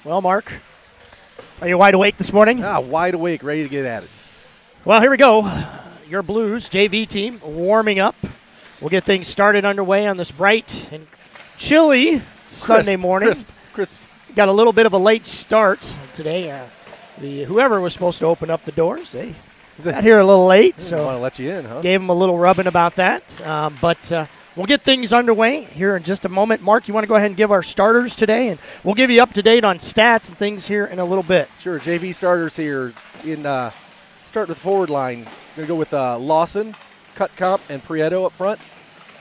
Well, Mark, are you wide awake this morning? Wide awake, ready to get at it. Well, here we go. Your Blues JV team warming up. We'll get things started underway on this bright and chilly Sunday morning. Crisp. Got a little bit of a late start today. Whoever was supposed to open up the doors, they got here a little late, so want to let you in, huh? Gave them a little rubbing about that. But we'll get things underway here in just a moment. Mark, you want to go ahead and give our starters today, and we'll give you up to date on stats and things here in a little bit. Sure. JV starters here in start with the forward line. Going to go with Lawson, Cutcomp, and Prieto up front.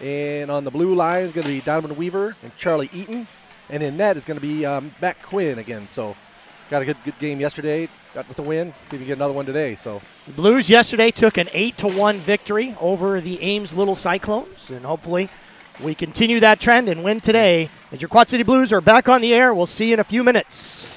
And on the blue line is going to be Donovan Weaver and Charlie Eaton. And in net is going to be Matt Quinn again. So got a good game yesterday. Got with the win. See if we can get another one today. So the Blues yesterday took an 8-1 victory over the Ames Little Cyclones. And hopefully we continue that trend and win today. As your Quad City Blues are back on the air, we'll see you in a few minutes.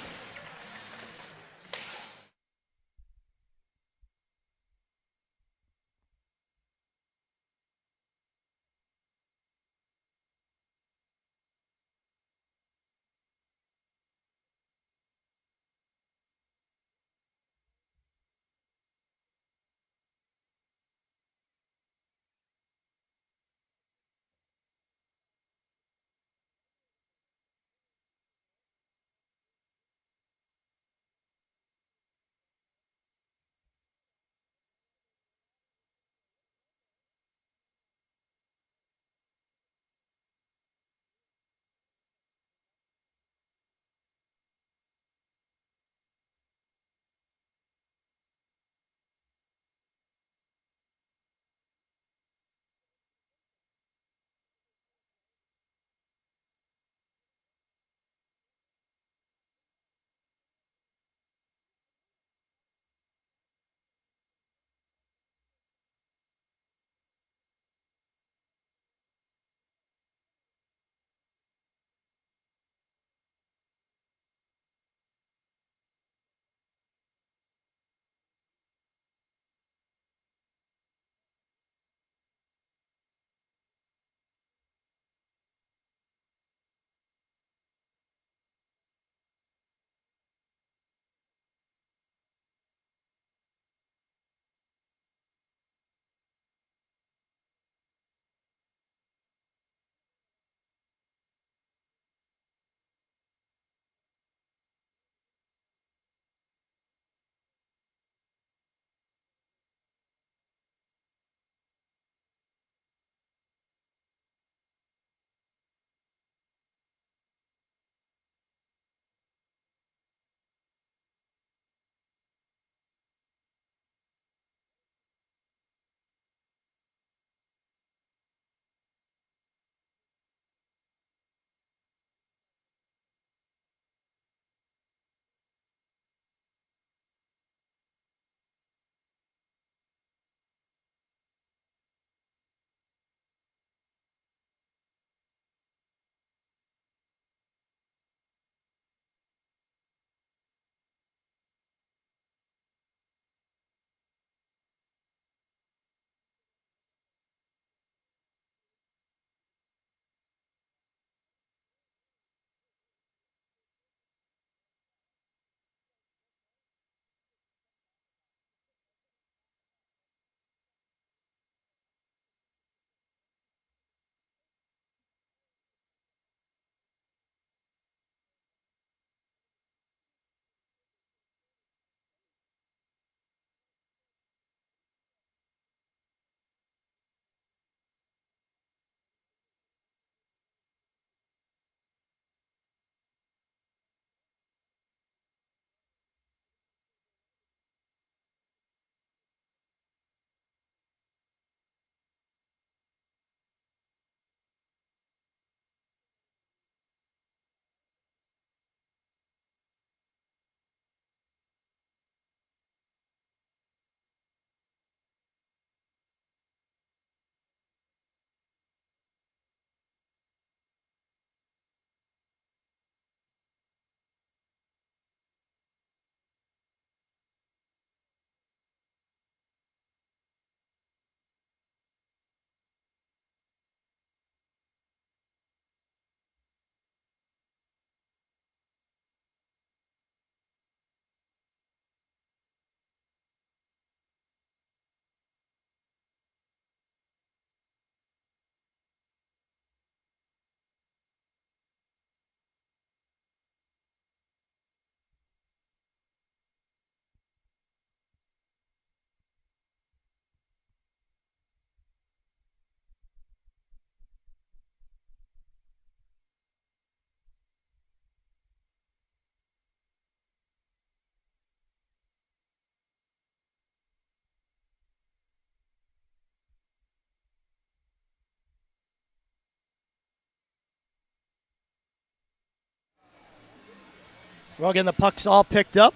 Well, again, the puck's all picked up.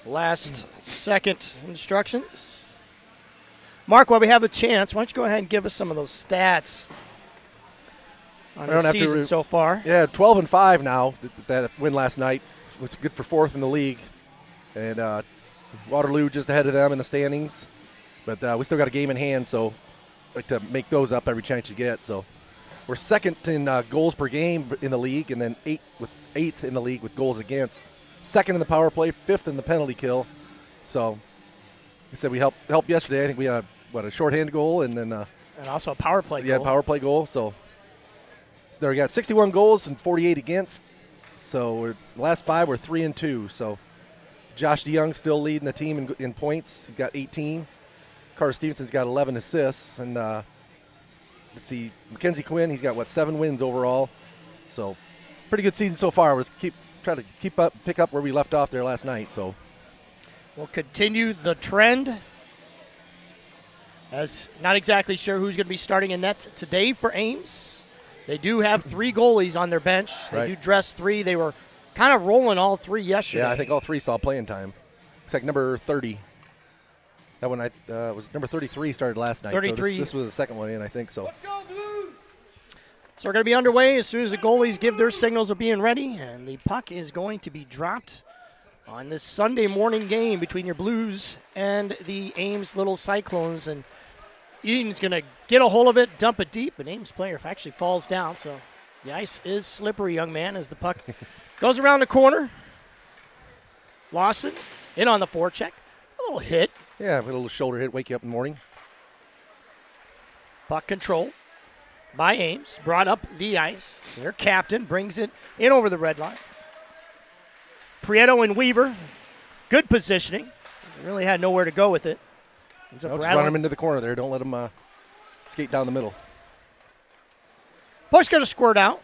Last second instructions. Mark, while we have a chance, why don't you go ahead and give us some of those stats on the season so far? Yeah, 12-5 now. That win last night was good for 4th in the league. And Waterloo just ahead of them in the standings. But we still got a game in hand, so I'd like to make those up every chance you get. So we're 2nd in goals per game in the league, and then 8th in the league with goals against. 2nd in the power play, 5th in the penalty kill. So, like I said, we helped yesterday. I think we had a shorthand goal and then and also a power play goal. Yeah, power play goal. So there we got 61 goals and 48 against. So the last 5 we're 3-2. So Josh DeYoung still leading the team in points. He's got 18. Carter Stevenson's got 11 assists, and let's see, Mackenzie Quinn, he's got 7 wins overall. So pretty good season so far. We'll try to pick up where we left off there last night. So we'll continue the trend. As not exactly sure who's going to be starting in net today for Ames. They do have 3 goalies on their bench. They do dress 3. They were kind of rolling all 3 yesterday. Yeah, I think all 3 saw playing time. Looks like number 30. That one was number 33 started last night. 33. So this was the second one in, I think. So. Let's go, Blue! So we're going to be underway as soon as the goalies give their signals of being ready, and the puck is going to be dropped on this Sunday morning game between your Blues and the Ames Little Cyclones. And Eaton's going to get a hold of it, dump it deep, and Ames player actually falls down. So the ice is slippery, young man, as the puck goes around the corner. Lawson in on the forecheck. A little hit. Yeah, a little shoulder hit, wake you up in the morning. Puck control by Ames. Brought up the ice. Their captain brings it in over the red line. Prieto and Weaver, good positioning. Really had nowhere to go with it. Just run him into the corner there. Don't let him skate down the middle. Puck's going to squirt out.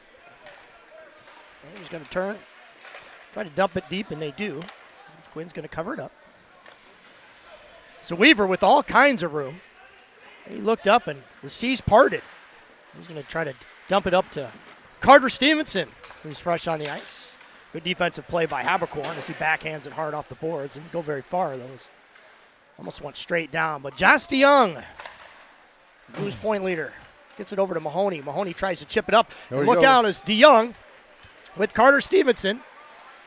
He's going to turn, try to dump it deep, and they do. Quinn's going to cover it up. So Weaver with all kinds of room. He looked up, and the seas parted. He's going to try to dump it up to Carter Stevenson, who's fresh on the ice. Good defensive play by Habercorn as he backhands it hard off the boards. And go very far, those. Almost went straight down. But Josh DeYoung, Blues point leader, gets it over to Mahoney. Mahoney tries to chip it up. Look out as DeYoung with Carter Stevenson.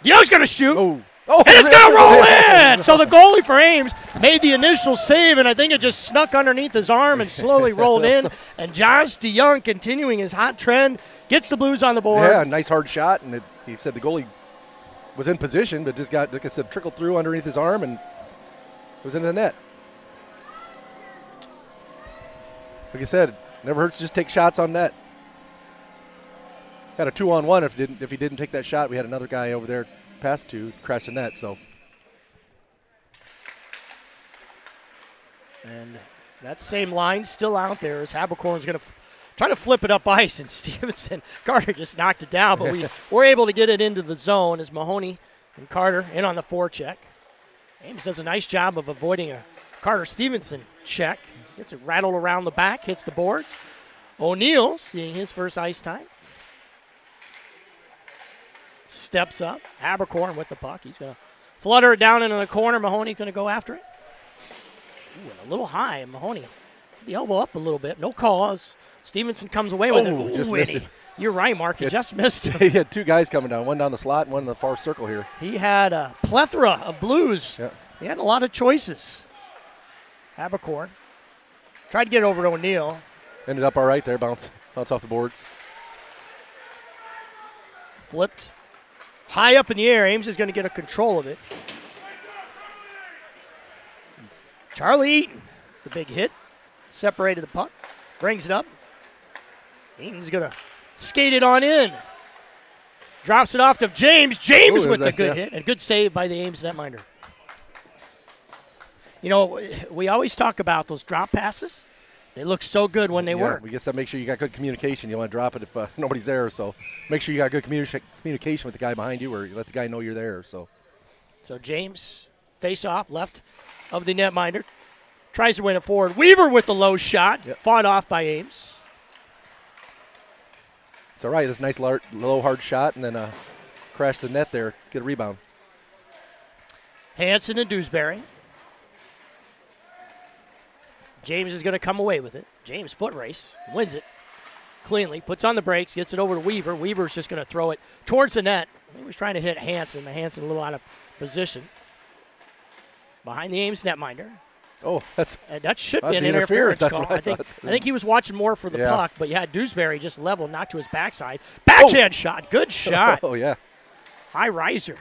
DeYoung's going to shoot. And it's going to roll in! So the goalie for Ames made the initial save, and I think it just snuck underneath his arm and slowly rolled in. And Josh DeYoung, continuing his hot trend, gets the Blues on the board. Yeah, nice hard shot. And he said the goalie was in position, but just got, like I said, trickled through underneath his arm and was into the net. Like I said, never hurts to just take shots on net. Had a 2-on-1 if he didn't take that shot. We had another guy over there pass to crash the net. So, and that same line still out there as Habercorn's going to try to flip it up ice, and Stevenson, Carter just knocked it down, but we were able to get it into the zone as Mahoney and Carter in on the forecheck. Ames does a nice job of avoiding a Carter Stevenson check. Gets it rattled around the back, hits the boards. O'Neal seeing his first ice time. Steps up. Habercorn with the puck. He's going to flutter it down into the corner. Mahoney's going to go after it. Ooh, and a little high. Mahoney, the elbow up a little bit. No cause. Stevenson comes away with it. Ooh, just missed it. You're right, Mark. He just missed it. He had 2 guys coming down, one down the slot and one in the far circle here. He had a plethora of Blues. Yeah. He had a lot of choices. Habercorn tried to get over to O'Neal. Ended up all right there. Bounce off the boards. Flipped. High up in the air. Ames is going to get a control of it. Charlie Eaton, the big hit. Separated the puck. Brings it up. Eaton's going to skate it on in. Drops it off to James. James with the good hit. And good save by the Ames netminder. You know, we always talk about those drop passes. They look so good when they work. We guess that make sure you got good communication. You want to drop it if nobody's there. So make sure you got good communication with the guy behind you, or you let the guy know you're there. So James, face off, left of the netminder. Tries to win it forward. Weaver with the low shot. Fought off by Ames. It's all right. This nice low hard shot, and then crash the net there, get a rebound. Hanson and Dewsbury. James is going to come away with it. James foot race, wins it cleanly, puts on the brakes, gets it over to Weaver. Weaver's just going to throw it towards the net. He was trying to hit Hanson. Hanson a little out of position. Behind the Ames netminder. Oh, that should be an interference call. I think he was watching more for the puck, but you had Dewsbury just level, knocked to his backside. Backhand shot. Good shot. Oh, yeah. High riser.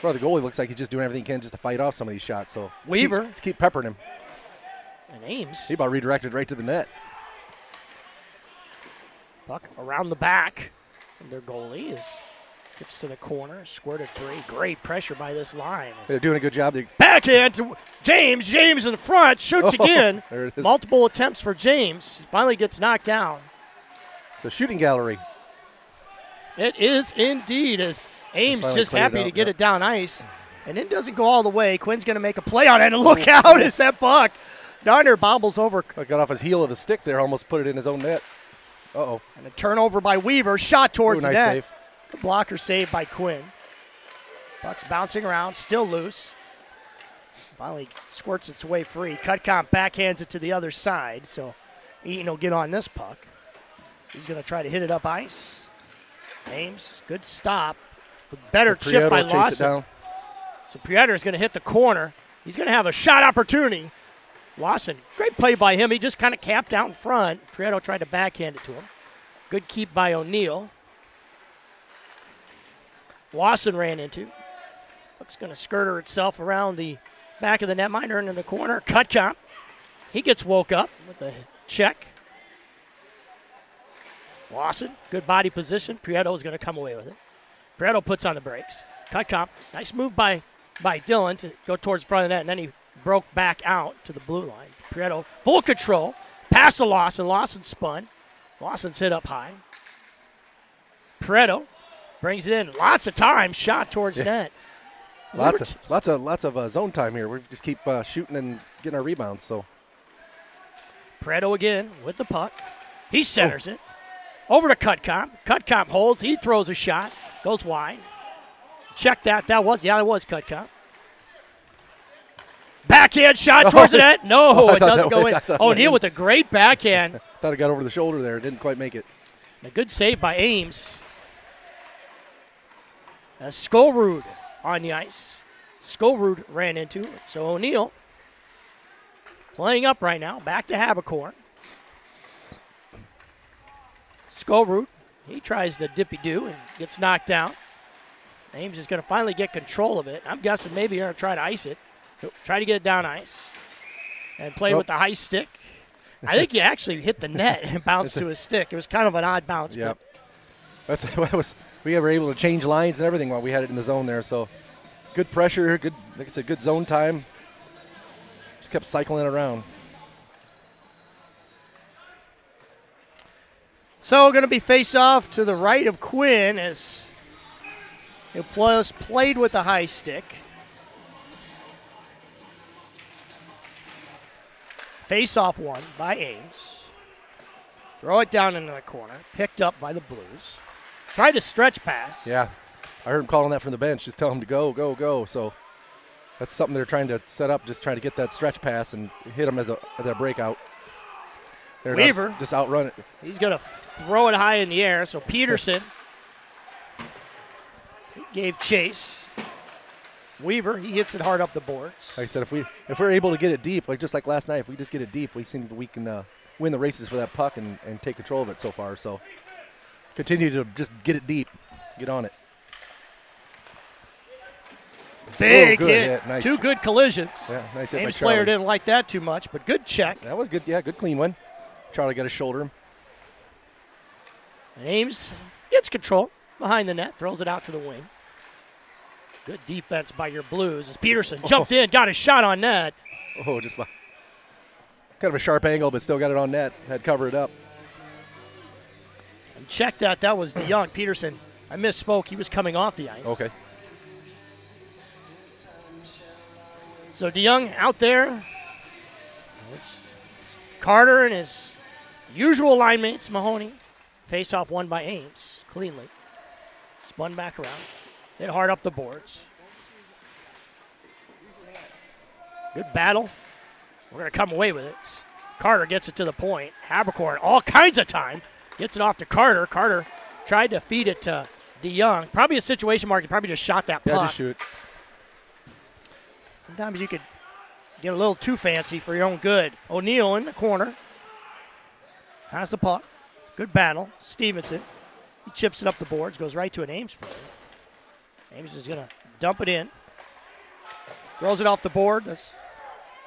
Well, the goalie looks like he's just doing everything he can just to fight off some of these shots. So Weaver. Let's keep peppering him. And Ames. He about redirected right to the net. Puck around the back. And their goalie gets to the corner, squirted free. Great pressure by this line. They're doing a good job. Backhand to James. James in the front. Shoots again. There it is. Multiple attempts for James. He finally gets knocked down. It's a shooting gallery. It is indeed, as Ames just happy to get it down ice. And it doesn't go all the way. Quinn's going to make a play on it. And look out as that puck. Darner bobbles over. Got off his heel of the stick there, almost put it in his own net. Uh-oh. And a turnover by Weaver. Shot towards the nice net. Save. Good blocker save by Quinn. Puck's bouncing around, still loose. Finally squirts its way free. Cutcomp backhands it to the other side, so Eaton will get on this puck. He's going to try to hit it up ice. Ames, good stop. Better chip by Lawson. So Prietor's going to hit the corner. He's going to have a shot opportunity. Lawson, great play by him. He just kind of capped out in front. Prieto tried to backhand it to him. Good keep by O'Neill. Lawson ran into. Puck's going to skirter itself around the back of the netminder into the corner. Cutcomp. He gets woke up with the check. Lawson, good body position. Prieto is going to come away with it. Prieto puts on the brakes. Cutcomp, nice move by Dillon to go towards the front of the net, and then he broke back out to the blue line. Prieto, full control. Pass to Lawson. Lawson spun. Lawson's hit up high. Prieto brings it in. Lots of time. Shot towards net. Lots of zone time here. We just keep shooting and getting our rebounds. So Prieto again with the puck. He centers it. Over to Cutcomp. Cutcomp holds. He throws a shot. Goes wide. Check that. That was Cutcomp. Backhand shot towards the net. No, it doesn't go in. O'Neill with a great backhand. Thought it got over the shoulder there. Didn't quite make it. A good save by Ames. Skolrud on the ice. Skolrud ran into it. So O'Neill playing up right now. Back to Habercorn. Skolrud, he tries to dippy-do and gets knocked down. Ames is going to finally get control of it. I'm guessing maybe you're going to try to ice it. Try to get it down ice and play with the high stick. I think he actually hit the net and bounced to his stick. It was kind of an odd bounce. Yep. We were able to change lines and everything while we had it in the zone there. So good pressure, good, like I said, good zone time. Just kept cycling it around. So going to be face-off to the right of Quinn as it was played with the high stick. Face-off one by Ames. Throw it down into the corner. Picked up by the Blues. Tried to stretch pass. Yeah. I heard him calling that from the bench. Just tell him to go, go, go. So that's something they're trying to set up, just trying to get that stretch pass and hit him as a breakout. There Weaver. Just outrun it. He's going to throw it high in the air. So Peterson he gave chase. Weaver, he hits it hard up the boards. Like I said, if we're able to get it deep, just like last night, if we just get it deep, we seem we can win the races for that puck and take control of it so far. So continue to just get it deep, get on it. Big hit. Nice. Two good collisions. Yeah, nice hit by Ames Charlie. player didn't like that too much, but good check. That was good. Yeah, good clean one. Charlie got his shoulder. And Ames gets control behind the net, throws it out to the wing. Good defense by your Blues as Peterson jumped in, got a shot on net. Oh, just kind of a sharp angle, but still got it on net. Had covered it up. And check that. That was DeYoung. Peterson, I misspoke. He was coming off the ice. Okay. So DeYoung out there. It's Carter and his usual line mates, Mahoney. Face off won by Ames, cleanly. Spun back around. Hit hard up the boards. Good battle. We're going to come away with it. Carter gets it to the point. Habercorn, all kinds of time. Gets it off to Carter. Carter tried to feed it to DeYoung. Probably a situation, Mark. He probably just shot that puck. Yeah, just shoot. Sometimes you could get a little too fancy for your own good. O'Neal in the corner. Has the puck. Good battle. Stevenson. He chips it up the boards. Goes right to an Ames player. Ames is going to dump it in. Throws it off the board. That's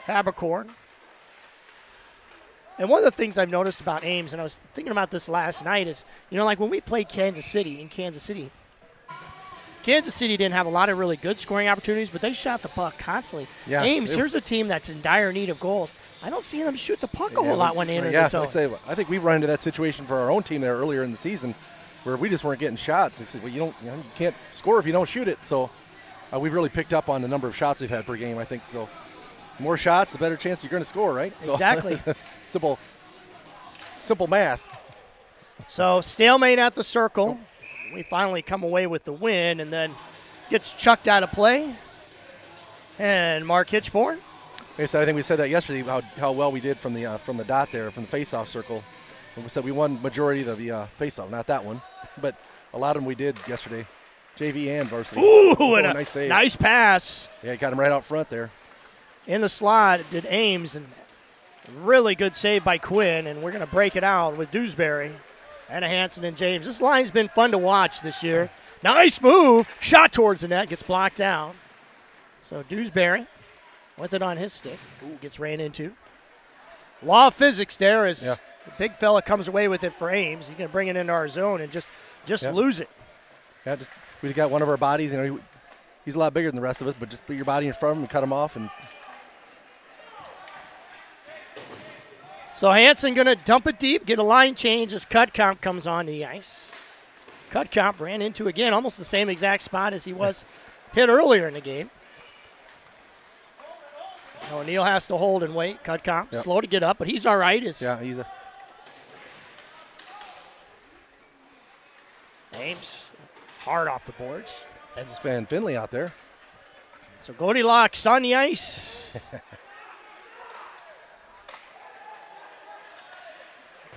Habercorn. And one of the things I've noticed about Ames, and I was thinking about this last night, is, like when we played Kansas City, Kansas City didn't have a lot of really good scoring opportunities, but they shot the puck constantly. Yeah, Ames, here's a team that's in dire need of goals. I don't see them shoot the puck a whole lot when they enter the zone. I think we run into that situation for our own team there earlier in the season where we just weren't getting shots. They said, well, you can't score if you don't shoot it. So we've really picked up on the number of shots we've had per game, I think. So more shots, the better chance you're going to score, right? Exactly. So, simple math. So stalemate at the circle. We finally come away with the win, and then gets chucked out of play. And Mark Hitchborn. I think we said that yesterday, how well we did from the dot there, from the face-off circle. And we said we won majority of the face-off, not that one, but a lot of them we did yesterday, JV and varsity. Ooh, and nice save. Nice pass. Yeah, got him right out front there. In the slot did Ames, and really good save by Quinn, and we're going to break it out with Dewsbury and Hansen and James. This line's been fun to watch this year. Nice move. Shot towards the net. Gets blocked down. So Dewsbury with it on his stick. Ooh, gets ran into. Law of physics there is the big fella comes away with it for Ames. He's going to bring it into our zone and just lose it. Yeah, we got one of our bodies. He's a lot bigger than the rest of us, but just put your body in front of him and cut him off. And so Hansen going to dump it deep, get a line change as Cutcomp comes onto the ice. Cutcomp ran into, again, almost the same exact spot as he was hit earlier in the game. O'Neal has to hold and wait. Cutcomp, slow to get up, but he's all right. Ames, hard off the boards. That's Van Finley out there. So Goldilocks on the ice.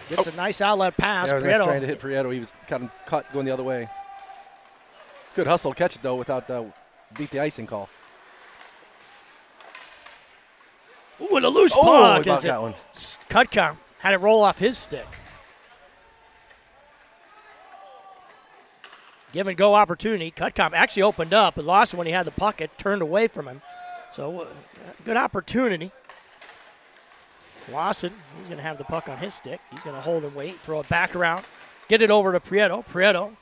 Gets a nice outlet pass. Yeah, I was trying to hit Prieto. He was kind of caught going the other way. Good hustle, catch it, though, without beat the icing call. Ooh, and a loose puck. Blocked that one. Cutcomp had it roll off his stick. Give and go opportunity. Cutcomp actually opened up, but lost it when he had the puck. It turned away from him. So good opportunity. Lawson, he's going to have the puck on his stick. He's going to hold and wait, throw it back around, get it over to Prieto. Prieto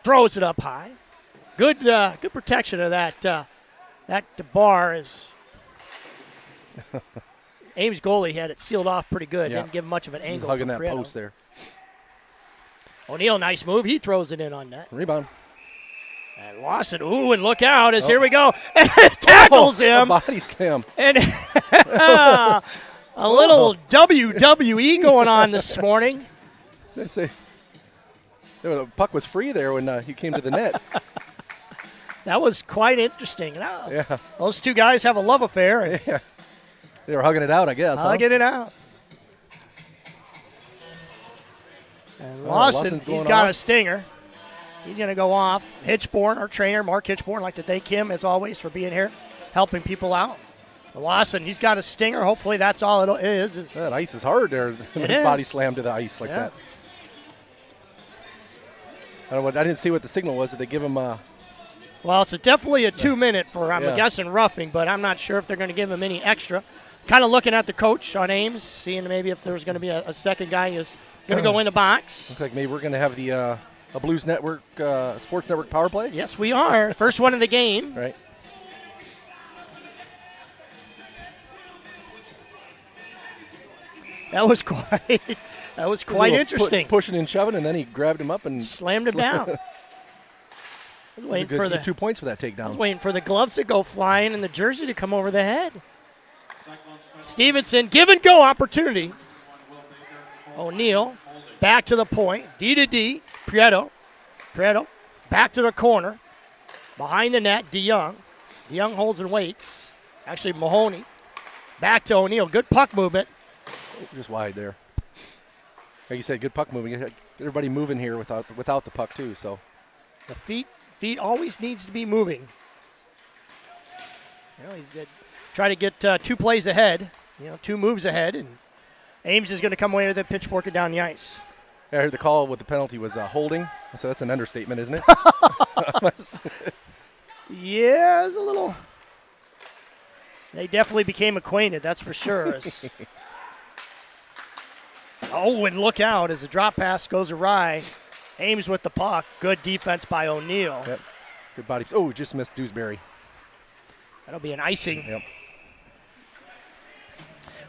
throws it up high. Good protection of that. That bar is Ames goalie had it sealed off pretty good. Didn't give much of an angle. Hugging that Prieto. post there. O'Neal, nice move. He throws it in on net. Rebound. And Lawson, ooh, and look out as here we go. Tackles him. A body slam. And a little WWE going on this morning. The puck was free there when he came to the net. That was quite interesting. Yeah. Those two guys have a love affair. Yeah. They were hugging it out, I guess. Hugging it out. And Lawson, he's got a stinger. He's going to go off. Hitchborn, our trainer, Mark Hitchborn, like to thank him, as always, for being here, helping people out. Lawson, he's got a stinger. Hopefully that's all it is. That ice is hard there. Body slam to the ice like that. I didn't see what the signal was. Did they give him a... Well, it's definitely a 2-minute for, I'm guessing, roughing, but I'm not sure if they're going to give him any extra. Kind of looking at the coach on Ames, seeing maybe if there's going to be a second guy who's going to go in the box. Looks like maybe we're going to have the a Blues Network, Sports Network power play. Yes, we are. First one of the game. Right. That was quite interesting. Pushing and shoving, and then he grabbed him up and slammed him down. I was waiting for the 2 points for that takedown. I was waiting for the gloves to go flying and the jersey to come over the head. Stevenson, give and go opportunity. O'Neal back to the point. D to D. Prieto back to the corner. Behind the net, DeYoung. DeYoung holds and waits. Actually, Mahoney. Back to O'Neill. Good puck movement. Just wide there. Like you said, good puck moving. Everybody moving here without the puck too. So the feet always needs to be moving. You try to get 2 plays ahead. 2 moves ahead, and Ames is going to come away with it, pitchfork it down the ice. I heard the call with the penalty was holding. So that's an understatement, isn't it? Yeah, it's a little. They definitely became acquainted, that's for sure. And look out as the drop pass goes awry. Ames with the puck. Good defense by O'Neill. Yep. Good body. Oh, just missed Dewsbury. That'll be an icing. Yep.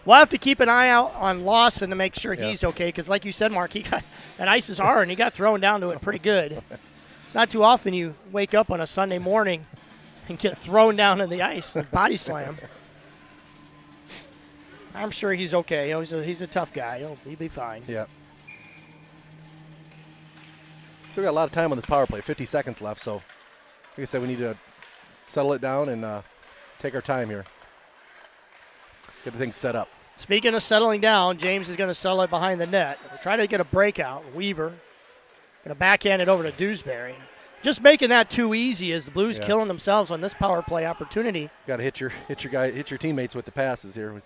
We'll have to keep an eye out on Lawson to make sure he's okay, because like you said, Mark, that ice is hard, and he got thrown down to it pretty good. It's not too often you wake up on a Sunday morning and get thrown down in the ice and body slam. I'm sure he's okay. He's a tough guy. He'll be fine. Yeah. Still got a lot of time on this power play. 50 seconds left, so like I said, we need to settle it down and take our time here. Get the thing set up. Speaking of settling down, James is going to settle it behind the net. We'll try to get a breakout. Weaver going to backhand it over to Dewsbury. Just making that too easy as the Blues killing themselves on this power play opportunity. Got to hit your teammates with the passes here.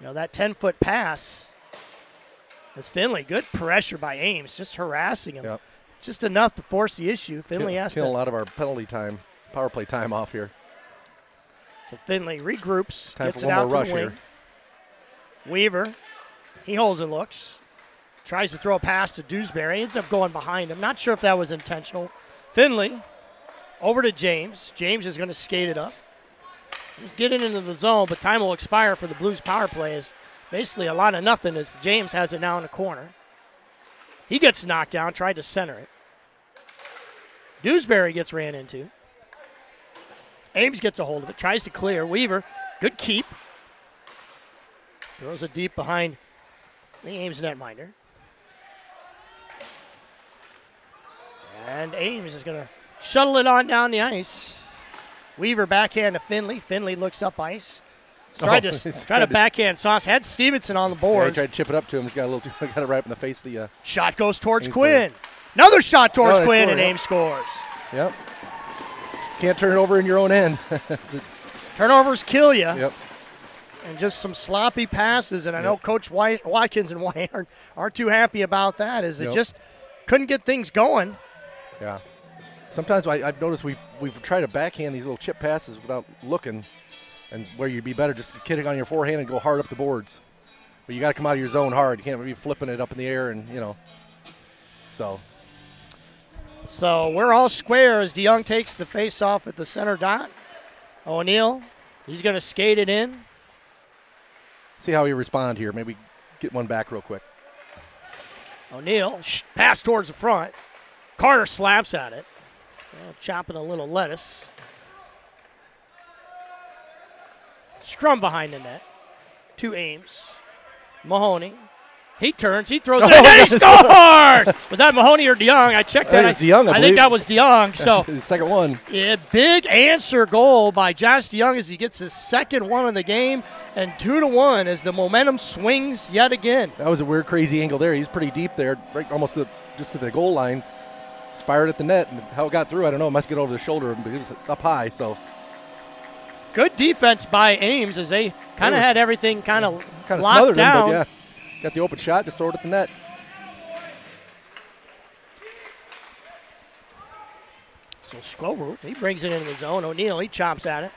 That 10-foot pass is Finley. Good pressure by Ames, just harassing him. Yep. Just enough to force the issue. Finley has to. A lot of our penalty time, power play time off here. So Finley regroups, Time gets for it one out more to the rush wing. here. Weaver, he holds and looks. Tries to throw a pass to Dewsbury. Ends up going behind him. Not sure if that was intentional. Finley over to James. James is going to skate it up. He's getting into the zone, but time will expire for the Blues power play. Is basically a lot of nothing as James has it now in the corner. He gets knocked down, tried to center it. Dewsbury gets ran into. Ames gets a hold of it, tries to clear. Weaver, good keep. Throws it deep behind the Ames netminder. And Ames is going to shuttle it on down the ice. Weaver backhand to Finley. Finley looks up ice. Tried to backhand Sauce. Had Stevenson on the board. Yeah, he tried to chip it up to him. He's got it right up in the face of the. Shot goes towards Quinn. Another shot towards Quinn, and Ames scores. Yep. Can't turn it over in your own end. Turnovers kill you. Yep. And just some sloppy passes, and I know Coach Watkins and White aren't too happy about that, as they just couldn't get things going. Yeah. Sometimes I've noticed we've tried to backhand these little chip passes without looking, and where you'd be better just kick it on your forehand and go hard up the boards. But you got to come out of your zone hard. You can't be flipping it up in the air and, So we're all square as DeYoung takes the face-off at the center dot. O'Neill, he's going to skate it in. See how we respond here. Maybe get one back real quick. O'Neill, pass towards the front. Carter slaps at it. Chopping a little lettuce. Scrum behind the net. To Ames. Mahoney. He turns, he throws it, and he scored! Was that Mahoney or DeYoung? I checked that. It was DeYoung, I think that was DeYoung. So the second one. Yeah, big answer goal by Josh DeYoung as he gets his second one of the game, and 2-1 as the momentum swings yet again. That was a weird, crazy angle there. He's pretty deep there, right almost just to the goal line. Just fired at the net, and how it got through, I don't know. It must get over the shoulder, but it was up high. So good defense by Ames as they kind of had everything kind of locked smothered down. Him, but got the open shot, just throw it at the net. So Scobel, he brings it into the zone. O'Neill, he chops at it.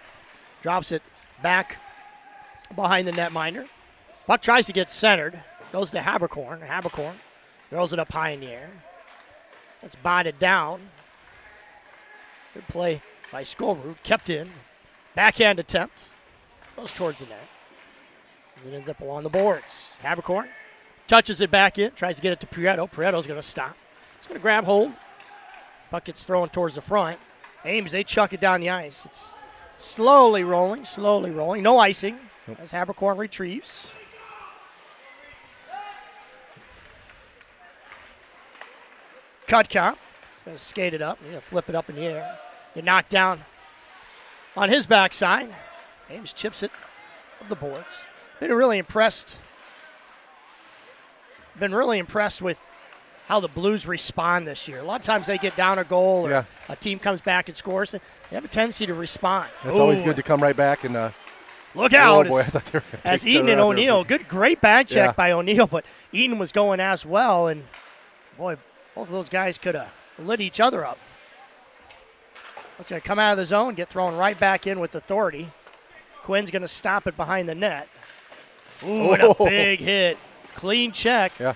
Drops it back behind the netminder. Puck tries to get centered. Goes to Haberkorn. Haberkorn throws it up high in the air. That's botted down. Good play by Scobel. Kept in. Backhand attempt. Goes towards the net. It ends up along the boards. Haberkorn touches it back in, tries to get it to Prieto. Prieto's going to stop. He's going to grab hold. Puck gets thrown towards the front. Ames, they chuck it down the ice. It's slowly rolling. No icing as Haberkorn retrieves. Cut count. Going to skate it up. He's going to flip it up in the air. Get knocked down on his backside. Ames chips it up the boards. Been really impressed with how the Blues respond this year. A lot of times they get down a goal or a team comes back and scores. They have a tendency to respond. It's always good to come right back and look out. Oh boy, I thought they were gonna as take Eaton and O'Neill. Great bag check by O'Neill, but Eaton was going as well. And, boy, both of those guys could have lit each other up. It's going to come out of the zone, get thrown right back in with authority. Quinn's going to stop it behind the net. Ooh, and a big hit. Clean check. Yeah.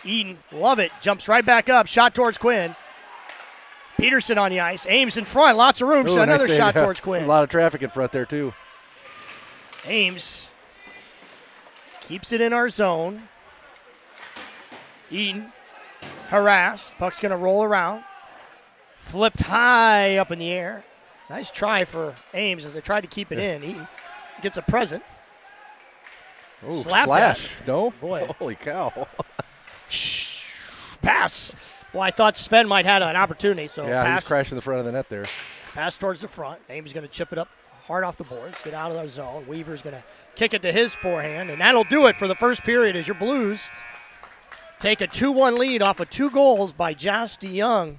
Eaton, love it. Jumps right back up. Shot towards Quinn. Peterson on the ice. Ames in front. Lots of room. Ooh, Another nice shot save. towards Quinn. A lot of traffic in front there, too. Ames keeps it in our zone. Eaton harassed. Puck's going to roll around. Flipped high up in the air. Nice try for Ames as they tried to keep it in. Eaton gets a present. Ooh, Slapped slash. at. No? Boy. Holy cow. Pass. Well, I thought Sven might have an opportunity. So Yeah, pass. he's crashing the front of the net there. Pass towards the front. Ames is going to chip it up hard off the boards. Get out of the zone. Weaver's going to kick it to his forehand. And that'll do it for the first period as your Blues take a 2-1 lead off of 2 goals by Josh DeYoung.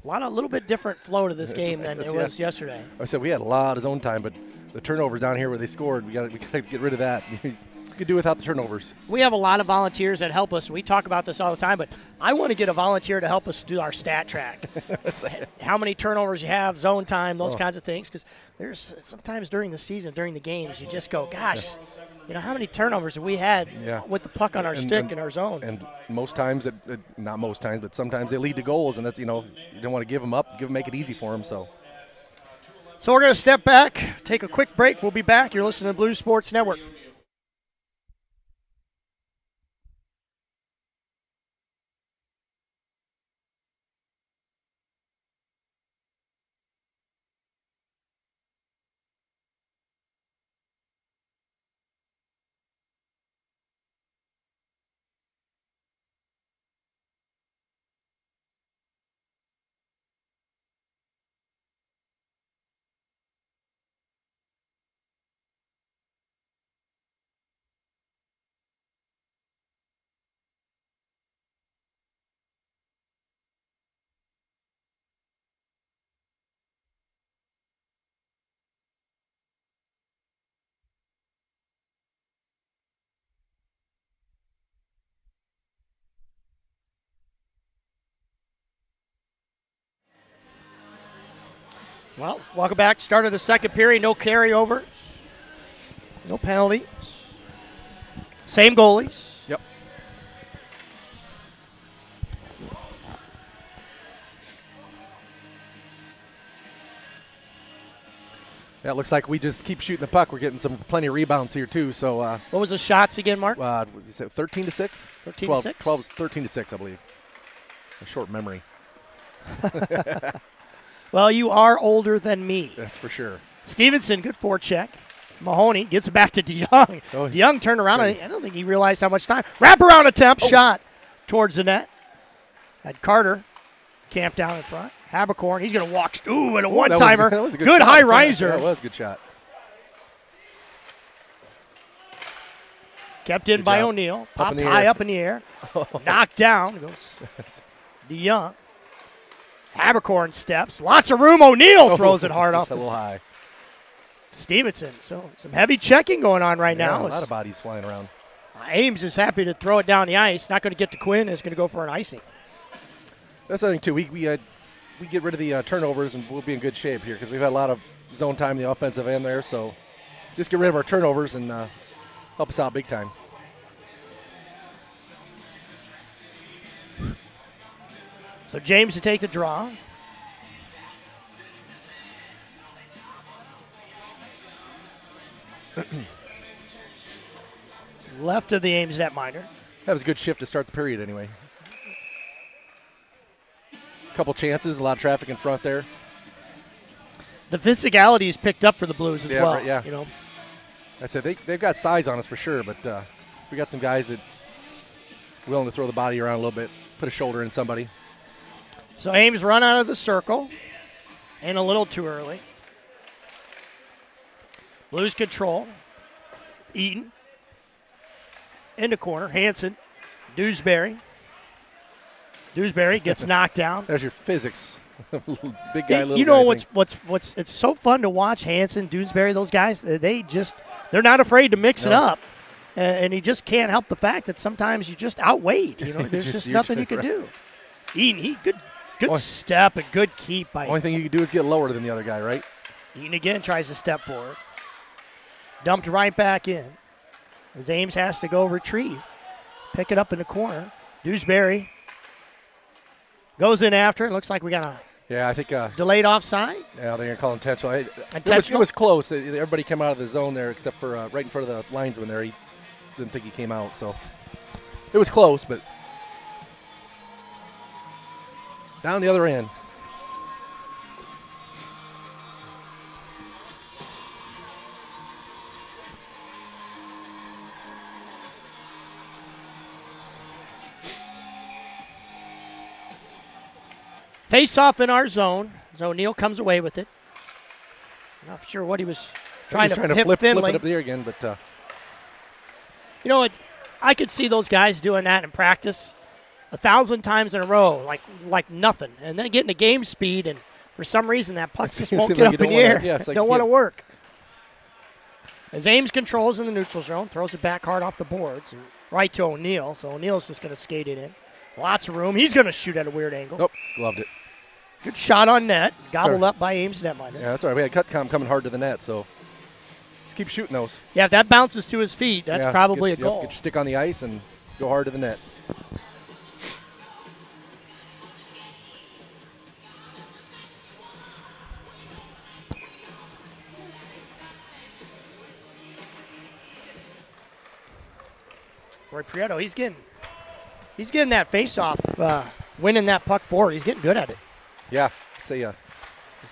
A little bit different flow to this game than it was yesterday. I said we had a lot of zone time, but the turnovers down here where they scored, we got to get rid of that. You could do without the turnovers. We have a lot of volunteers that help us. We talk about this all the time, but I want to get a volunteer to help us do our stat track. How many turnovers you have, zone time, those kinds of things. Because there's sometimes during the season, during the games, you just go, gosh, how many turnovers have we had with the puck on our stick in our zone? And most times, not most times, but sometimes they lead to goals, and that's, you don't want to give them up, make it easy for them. So we're going to step back, take a quick break. We'll be back. You're listening to the Blues Sports Network. Well, welcome back. Start of the second period. No carryovers. No penalties. Same goalies. Yep. Yeah, it looks like we just keep shooting the puck. We're getting plenty of rebounds here, too. So what was the shots again, Mark? 13 to 6? 13 to 6? 12, 13 to 6, I believe. A short memory. Well, you are older than me. That's for sure. Stevenson, good forecheck. Mahoney gets it back to DeYoung. DeYoung turned around. I don't think he realized how much time. Wraparound attempt, shot towards the net. Had Carter camped down in front. Habercorn, he's going to walk. Ooh, and a one-timer. That was a good shot. high riser. That was a good shot. Kept in by O'Neill. Popped high up in the air. Knocked down. Goes DeYoung. Habercorn steps. Lots of room. O'Neill throws it hard off. A little high. Stevenson. So some heavy checking going on right now. A lot of bodies flying around. Ames is happy to throw it down the ice. Not going to get to Quinn. Is going to go for an icing. That's the thing, too. We get rid of the turnovers, and we'll be in good shape here because we've had a lot of zone time in the offensive end there. So just get rid of our turnovers and help us out big time. So James to take the draw. Left of the Ames netminder. That was a good shift to start the period anyway. Couple chances, a lot of traffic in front there. The physicality is picked up for the Blues as well. Right, yeah. I said they've got size on us for sure, but we got some guys that are willing to throw the body around a little bit, put a shoulder in somebody. So Ames run out of the circle. and a little too early. Blues control. Eaton. Into corner. Hansen. Dewsbury. Dewsbury gets knocked down. There's your physics. Big guy, little you know guy what's it's so fun to watch Hansen, Dewsbury, those guys. They're not afraid to mix it up, and he just can't help the fact that sometimes you just outweighed. You know, there's just nothing you can do. Eaton, good step and good keep by. Only thing you can do is get lower than the other guy, right? Eaton again tries to step forward, dumped right back in. As Ames has to go retrieve, pick it up in the corner. Dewsbury goes in after. It looks like we got a I think delayed offside. Yeah, they're going to call intentional. Intentional? It was close. Everybody came out of the zone there except for right in front of the linesman there. He didn't think he came out, so it was close, but down the other end. Face off in our zone. So O'Neill comes away with it. Not sure what he was trying to flip Finley. it up there again, but you know, I could see those guys doing that in practice 1,000 times in a row, like nothing, and then getting to game speed, and for some reason that puck just won't get up in the air. Don't want to work. As Ames controls in the neutral zone, throws it back hard off the boards, and right to O'Neill. So O'Neill's just going to skate it in. Lots of room. He's going to shoot at a weird angle. Nope, gloved it. Good shot on net. Gobbled up by Ames netminder. Yeah, that's all right. We had Cutcom coming hard to the net, so let's keep shooting those. Yeah, if that bounces to his feet, that's probably a goal. Get your stick on the ice and go hard to the net. Roy Prieto, he's getting that face-off, winning that puck forward. He's getting good at it. Yeah, he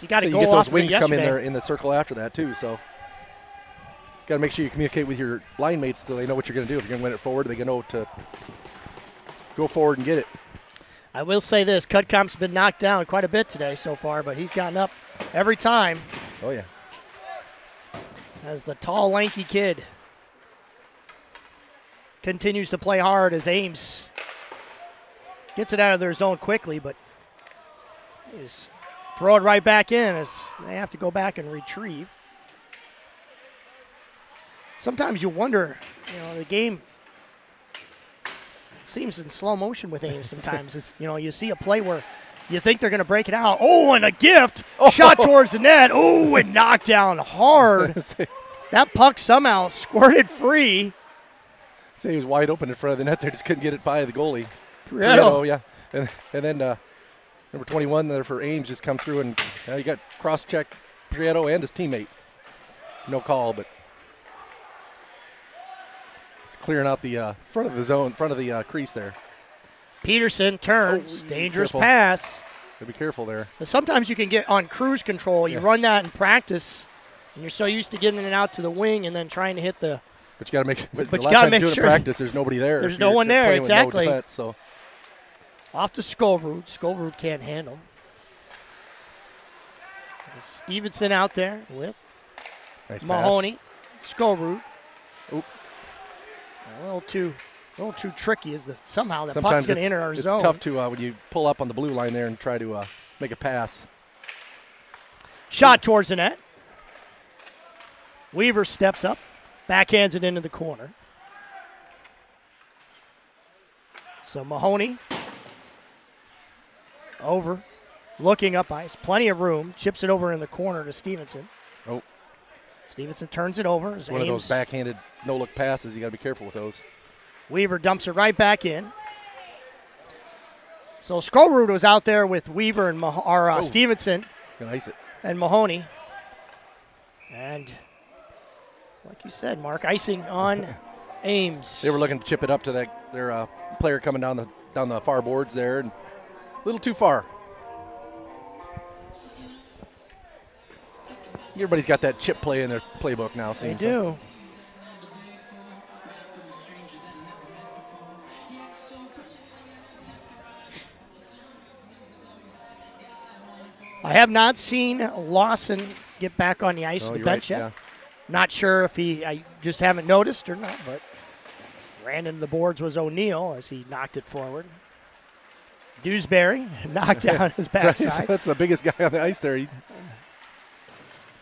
got to you go get off those wings come in yesterday. there in the circle after that too. So got to make sure you communicate with your line mates so they know what you're going to do. If you're going to win it forward, they know to go forward and get it. I will say this: Cutcomp's been knocked down quite a bit today so far, but he's gotten up every time. Oh yeah. As the tall, lanky kid continues to play hard as Ames gets it out of their zone quickly, but just throw it right back in as they have to go back and retrieve. Sometimes you wonder, the game seems in slow motion with Ames sometimes. You see a play where you think they're going to break it out. Oh, and a gift. Shot towards the net. Oh, and knocked down hard. That puck somehow squirted free. Say he was wide open in front of the net there, just couldn't get it by the goalie. Prieto. Yeah. And then number 21 there for Ames just come through and you got cross-checked Prieto and his teammate. No call, but it's clearing out the front of the zone, front of the crease there. Peterson turns. Dangerous careful. pass. Gotta be careful there. Sometimes you can get on cruise control. You run that in practice, and you're so used to getting it out to the wing and then trying to hit the. But you got to make. But you got to make sure. In practice, there's nobody there. There's no one there. Exactly. No defense, so. Off to Skolrud. Skolrud can't handle. Stevenson out there with nice Mahoney. Pass. Skolrud. Oops. A little too tricky. Somehow the Sometimes puck's going to enter our zone. It's tough to when you pull up on the blue line there and try to make a pass. Shot towards the net. Weaver steps up, backhands it into the corner. So Mahoney over, looking up ice, plenty of room, chips it over in the corner to Stevenson. Oh. Stevenson turns it over. One of those backhanded no-look passes. You got to be careful with those. Weaver dumps it right back in. So Skolrud was out there with Weaver and Stevenson. Gonna ice it. And Mahoney. And like you said, Mark, icing on Ames. They were looking to chip it up to their player coming down the far boards there, and a little too far. Everybody's got that chip play in their playbook now. They do. Like. I have not seen Lawson get back on the ice Oh, of the you're bench right, yet. Not sure if I just haven't noticed or not, but ran into the boards was O'Neill as he knocked it forward. Dewsbury knocked down his backside. That's the biggest guy on the ice there. He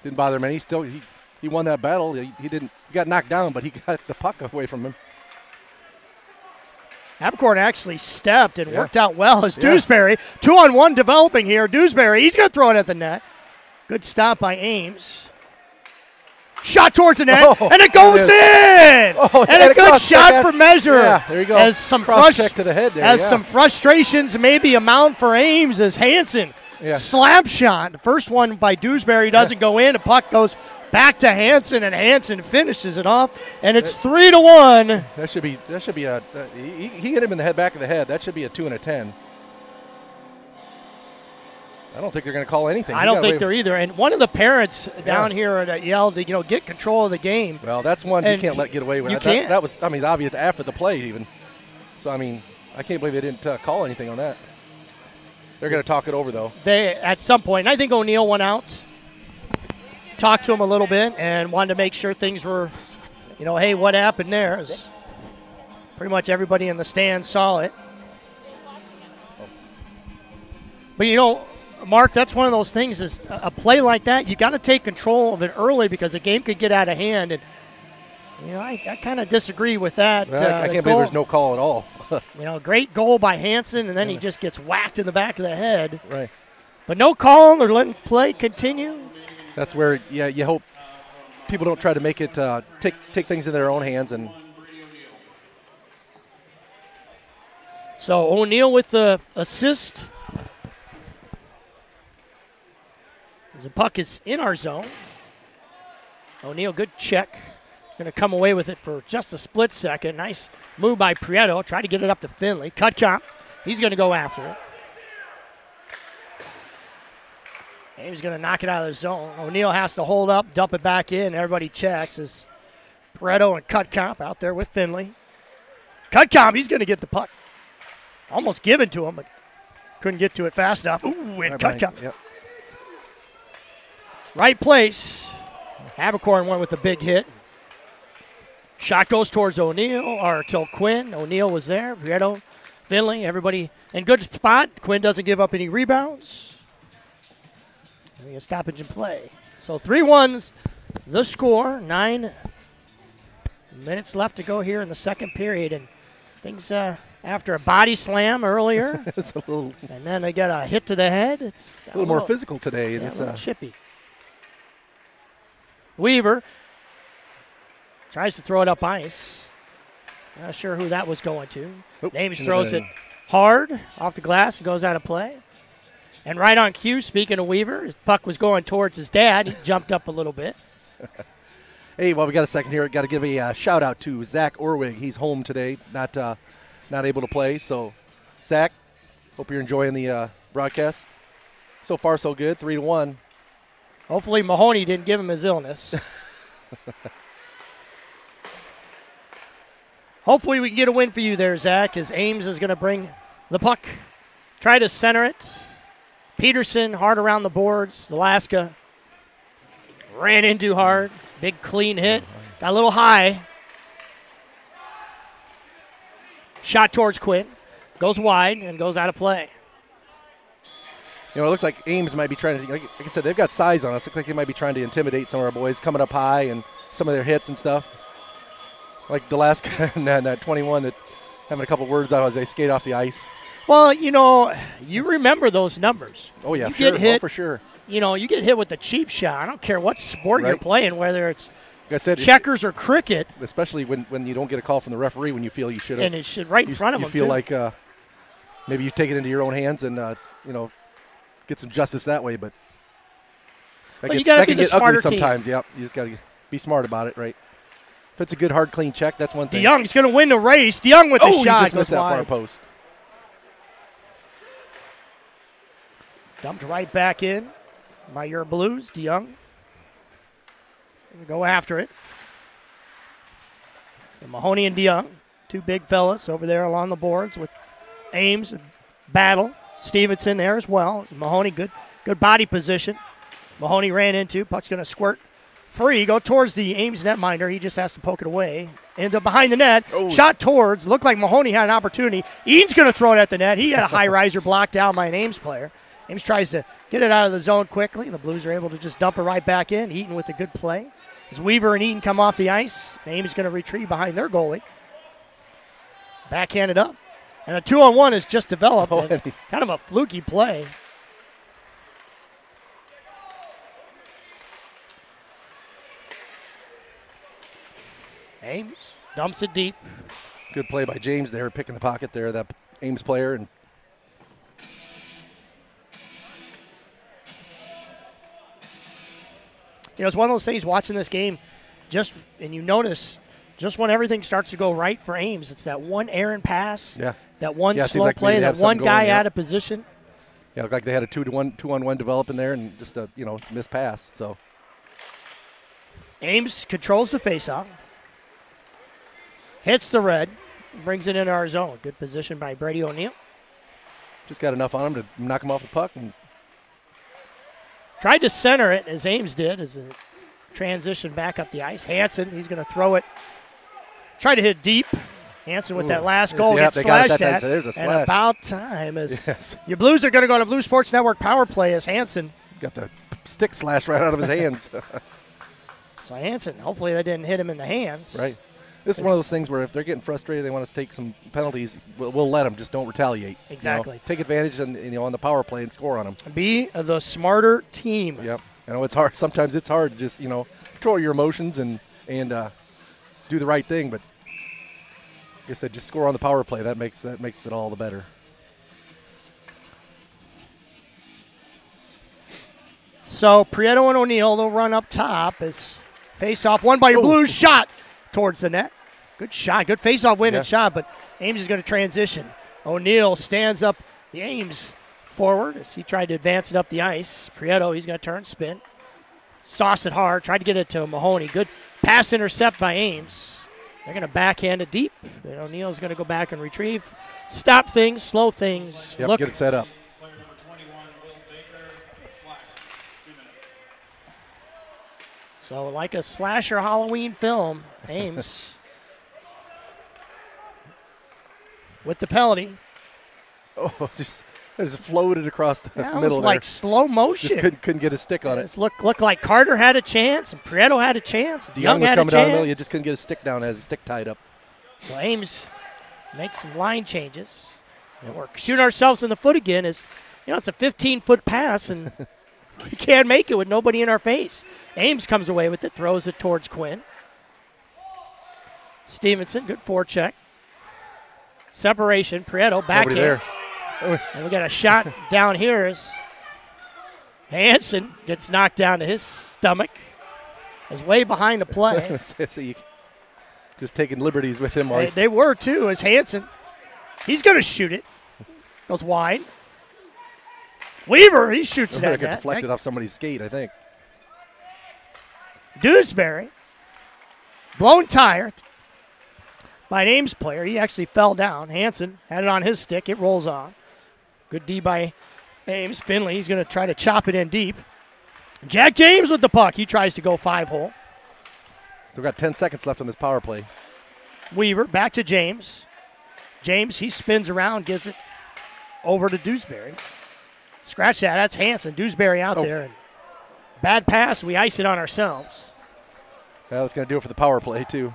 didn't bother him any. He won that battle. He got knocked down, but he got the puck away from him. Abercorn actually stepped and worked out well as Dewsbury. 2-on-1 developing here. Dewsbury, he's going to throw it at the net. Good stop by Ames. Shot towards the net, and it goes in! And a good shot for measure. Yeah, there you go. As some check to the head there. Some frustrations maybe amount for Ames as Hansen slap shot. The first one by Dewsbury doesn't go in. The puck goes back to Hansen, and Hansen finishes it off, and it's 3-1. That should be a. He hit him in the back of the head. That should be a 2 and a 10. I don't think they're going to call anything. I don't think they're either. And one of the parents down here yelled, get control of the game. Well, that's one you can't let get away with. You can't. That was, obvious after the play even. So, I can't believe they didn't call anything on that. They're going to talk it over, though. They at some point, and I think O'Neill went out, talked to him a little bit, and wanted to make sure things were, hey, what happened there? As pretty much everybody in the stands saw it. But, Mark, that's one of those things is a play like that, you got to take control of it early because the game could get out of hand. And, I kind of disagree with that. I can't believe there's no call at all. Great goal by Hansen, and then he just gets whacked in the back of the head. Right. But no call. They're letting play continue. That's where, you hope people don't try to make it take things in their own hands. And so O'Neill with the assist. The puck is in our zone. O'Neill, good check. Going to come away with it for just a split second. Nice move by Prieto. Try to get it up to Finley. Cutcomb. He's going to go after it. And he's going to knock it out of the zone. O'Neill has to hold up, dump it back in. Everybody checks as Prieto and Cutcomb out there with Finley. Cutcomb, he's going to get the puck. Almost given to him, but couldn't get to it fast enough. Ooh, and Cutcomb. Yep. Right place. Abercorn went with a big hit. Shot goes towards O'Neill, or till Quinn. O'Neill was there. Prieto, Finley, everybody in good spot. Quinn doesn't give up any rebounds. A stoppage in play. So 3-1's the score. 9 minutes left to go here in the second period. And things after a body slam earlier. It's a little, and then they got a hit to the head. It's a little more physical today. Yeah, a little chippy. Weaver tries to throw it up ice. Not sure who that was going to. Ames throws it hard off the glass and goes out of play. And right on cue, speaking of Weaver, his puck was going towards his dad. He jumped up a little bit. Hey, well, we got a second here. Got to give a shout-out to Zach Orwig. He's home today, not able to play. So, Zach, hope you're enjoying the broadcast. So far, so good, 3-1. Hopefully Mahoney didn't give him his illness. Hopefully we can get a win for you there, Zach, as Ames is going to bring the puck. Try to center it. Peterson hard around the boards. Alaska ran in too hard. Big clean hit. Got a little high. Shot towards Quinn. Goes wide and goes out of play. It looks like Ames might be trying to, like I said, they've got size on us. Looks like they might be trying to intimidate some of our boys coming up high and some of their hits and stuff. Like Delaska and that 21 that having a couple words out as they skate off the ice. Well, you remember those numbers. Oh, yeah, you sure. Get hit, for sure. You get hit with the cheap shot. I don't care what sport you're playing, whether it's like I said, checkers or cricket. Especially when you don't get a call from the referee when you feel you should have. And it should right in front of them, you feel like maybe you take it into your own hands and, get some justice that way. But that can get ugly sometimes. Yep, you just got to be smart about it, right? If it's a good, hard, clean check, that's one thing. DeYoung's going to win the race. DeYoung with the shot. He just missed that far post. Dumped right back in by your Blues. DeYoung. Go after it. And Mahoney and DeYoung, two big fellas over there along the boards with Ames and Battle. Stevenson there as well. Mahoney, good Good body position. Mahoney ran into. Puck's going to squirt free. Go towards the Ames netminder. He just has to poke it away. End up behind the net. Oh. Shot towards. Looked like Mahoney had an opportunity. Eaton's going to throw it at the net. He had a high riser blocked down by an Ames player. Ames tries to get it out of the zone quickly. The Blues are able to just dump it right back in. Eaton with a good play. As Weaver and Eaton come off the ice, Ames is going to retrieve behind their goalie. Backhanded up. And a 2-on-1 has just developed. Kind of a fluky play. Ames dumps it deep. Good play by James there, picking the pocket there, that Ames player. And you know, it's one of those things watching this game, and you notice just when everything starts to go right for Ames, it's that one errant pass, that one slow like play, that one guy going, out of position. Yeah, looked like they had a 2-on-1 develop in there, and just a it's a missed pass. So Ames controls the faceoff, hits the red, brings it into our zone. Good position by Brady O'Neill. Just got enough on him to knock him off the puck. And tried to center it, as Ames did, as a transition back up the ice. Hansen, he's going to throw it. Try to hit deep. Hansen with that last goal gets slashed at. There's a slash. And about time as your Blues are going to go to Blue Sports Network power play as Hansen. Got the stick slashed right out of his hands. So Hansen, hopefully that didn't hit him in the hands. Right. This is one of those things where if they're getting frustrated, they want us to take some penalties, we'll let them. Just don't retaliate. Exactly. Take advantage on the power play and score on them. Be the smarter team. Yep. I know it's hard. Sometimes it's hard to just, control your emotions and do the right thing. But like I said, just score on the power play. That makes it all the better. So Prieto and O'Neill, they'll run up top as face-off won by your Blues. Shot towards the net. Good shot. Good face-off win and shot, but Ames is going to transition. O'Neill stands up the Ames forward as he tried to advance it up the ice. Prieto, he's going to turn, spin. Sauce it hard. Tried to get it to Mahoney. Good pass intercept by Ames. They're going to backhand it deep. And O'Neill's going to go back and retrieve. Stop things, slow things. Yep, get it set up. So like a slasher Halloween film, Ames with the penalty. Oh, just floated across the middle was there. Like slow motion. Just couldn't get a stick on it. Looked like Carter had a chance and Prieto had a chance. DeYoung was had coming a down the chance. middle. You just couldn't get a stick down as a stick tied up. So Ames makes some line changes. And we're shooting ourselves in the foot again. It's a 15-foot pass and we can't make it with nobody in our face. Ames comes away with it, throws it towards Quinn. Stevenson, good forecheck. Separation, Prieto, backhand. And we got a shot down here as Hansen gets knocked down to his stomach. Is way behind the play. Just taking liberties with him. They were too, as Hansen. He's going to shoot it. Goes wide. Weaver, he shoots it at that. Deflected off somebody's skate, I think. Dewsbury, blown tire by an Ames player. He actually fell down. Hansen had it on his stick. It rolls on. Good D by Ames. Finley, he's going to try to chop it in deep. Jack James with the puck. He tries to go 5-hole. Still got 10 seconds left on this power play. Weaver, back to James. James, he spins around, gives it over to Dewsbury. Scratch that. That's Hansen. Dewsbury out there. And bad pass. We ice it on ourselves. Yeah, that's going to do it for the power play, too.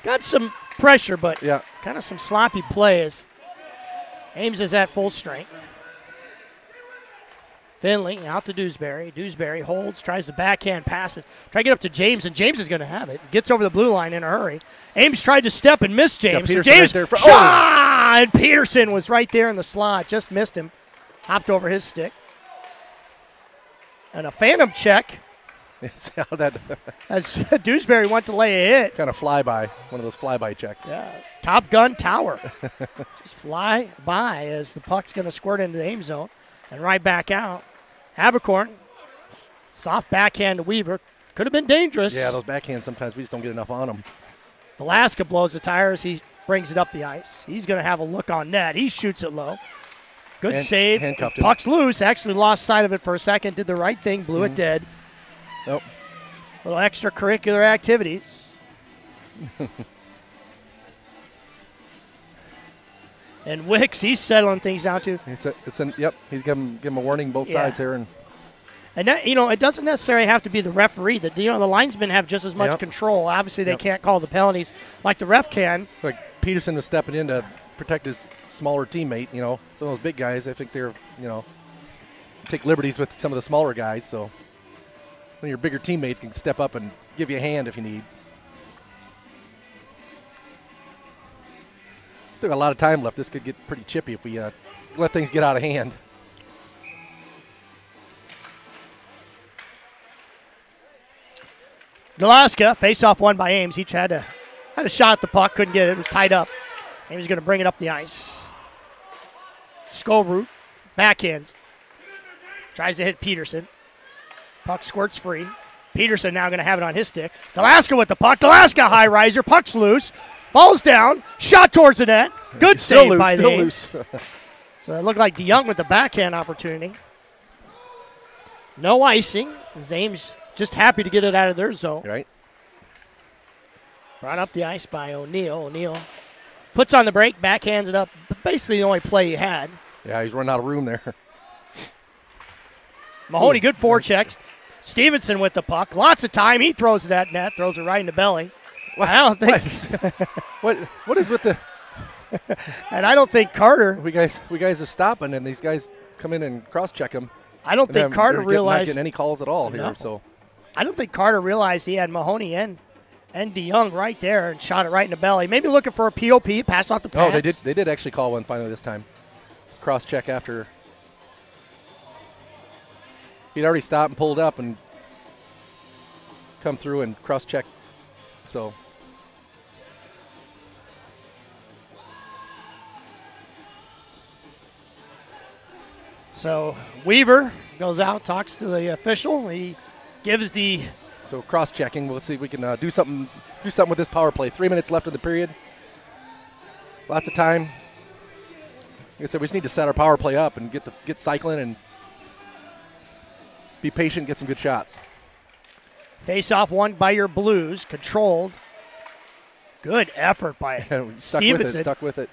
Got some pressure, but kind of some sloppy plays. Ames is at full strength. Finley out to Dewsbury. Dewsbury holds, tries to backhand pass it. Try to get up to James, and James is going to have it. Gets over the blue line in a hurry. Ames tried to step and missed James. Yeah, James right there shot, and Peterson was right there in the slot. Just missed him. Hopped over his stick. And a phantom check. As Dewsbury went to lay a hit. Kind of flyby, one of those flyby checks. Yeah, Top Gun Tower. Just fly by as the puck's going to squirt into the Ames zone and right back out. Habercorn, soft backhand to Weaver. Could have been dangerous. Yeah, those backhands, sometimes we just don't get enough on them. Alaska blows the tires. He brings it up the ice. He's going to have a look on net. He shoots it low. Good save. Handcuffed him. Puck's loose. Actually lost sight of it for a second. Did the right thing. Blew it dead. Nope. Little extracurricular activities. And Wicks, he's settling things down too. Yep. He's giving him a warning both sides here, and that, it doesn't necessarily have to be the referee. That the linesmen have just as much control. Obviously, they can't call the penalties like the ref can. Like Peterson was stepping in to protect his smaller teammate. Some of those big guys, I think they're take liberties with some of the smaller guys. So when your bigger teammates can step up and give you a hand if you need. Still got a lot of time left. This could get pretty chippy if we let things get out of hand. Alaska, face-off won by Ames. Each had a shot at the puck, couldn't get it. It was tied up. Ames is going to bring it up the ice. Scobroot, backhands. Tries to hit Peterson. Puck squirts free. Peterson now going to have it on his stick. Alaska with the puck. Alaska high riser. Puck's loose. Falls down. Shot towards the net. Good save by the Ames. So it looked like DeYoung with the backhand opportunity. No icing. Ames just happy to get it out of their zone. Right. Brought up the ice by O'Neill. O'Neill puts on the break, backhands it up. Basically the only play he had. Yeah, he's running out of room there. Mahoney, good forechecks. Stevenson with the puck. Lots of time. He throws it at net. Throws it right in the belly. Well, I don't think. What is with the? And I don't think Carter. We guys are stopping, and these guys come in and cross-check him. I don't think Carter realized. Not getting any calls at all here. So I don't think Carter realized he had Mahoney and DeYoung right there and shot it right in the belly. Maybe looking for a POP, pass off the pads. Oh, they did actually call one finally this time. Cross-check after he'd already stopped and pulled up and come through and cross-check. So Weaver goes out, talks to the official. He gives the. So cross-checking. We'll see if we can do something with this power play. 3 minutes left of the period. Lots of time. Like I said, we just need to set our power play up and get cycling and be patient, get some good shots. Face-off won by your Blues, controlled. Good effort by Stevenson. Stuck with it.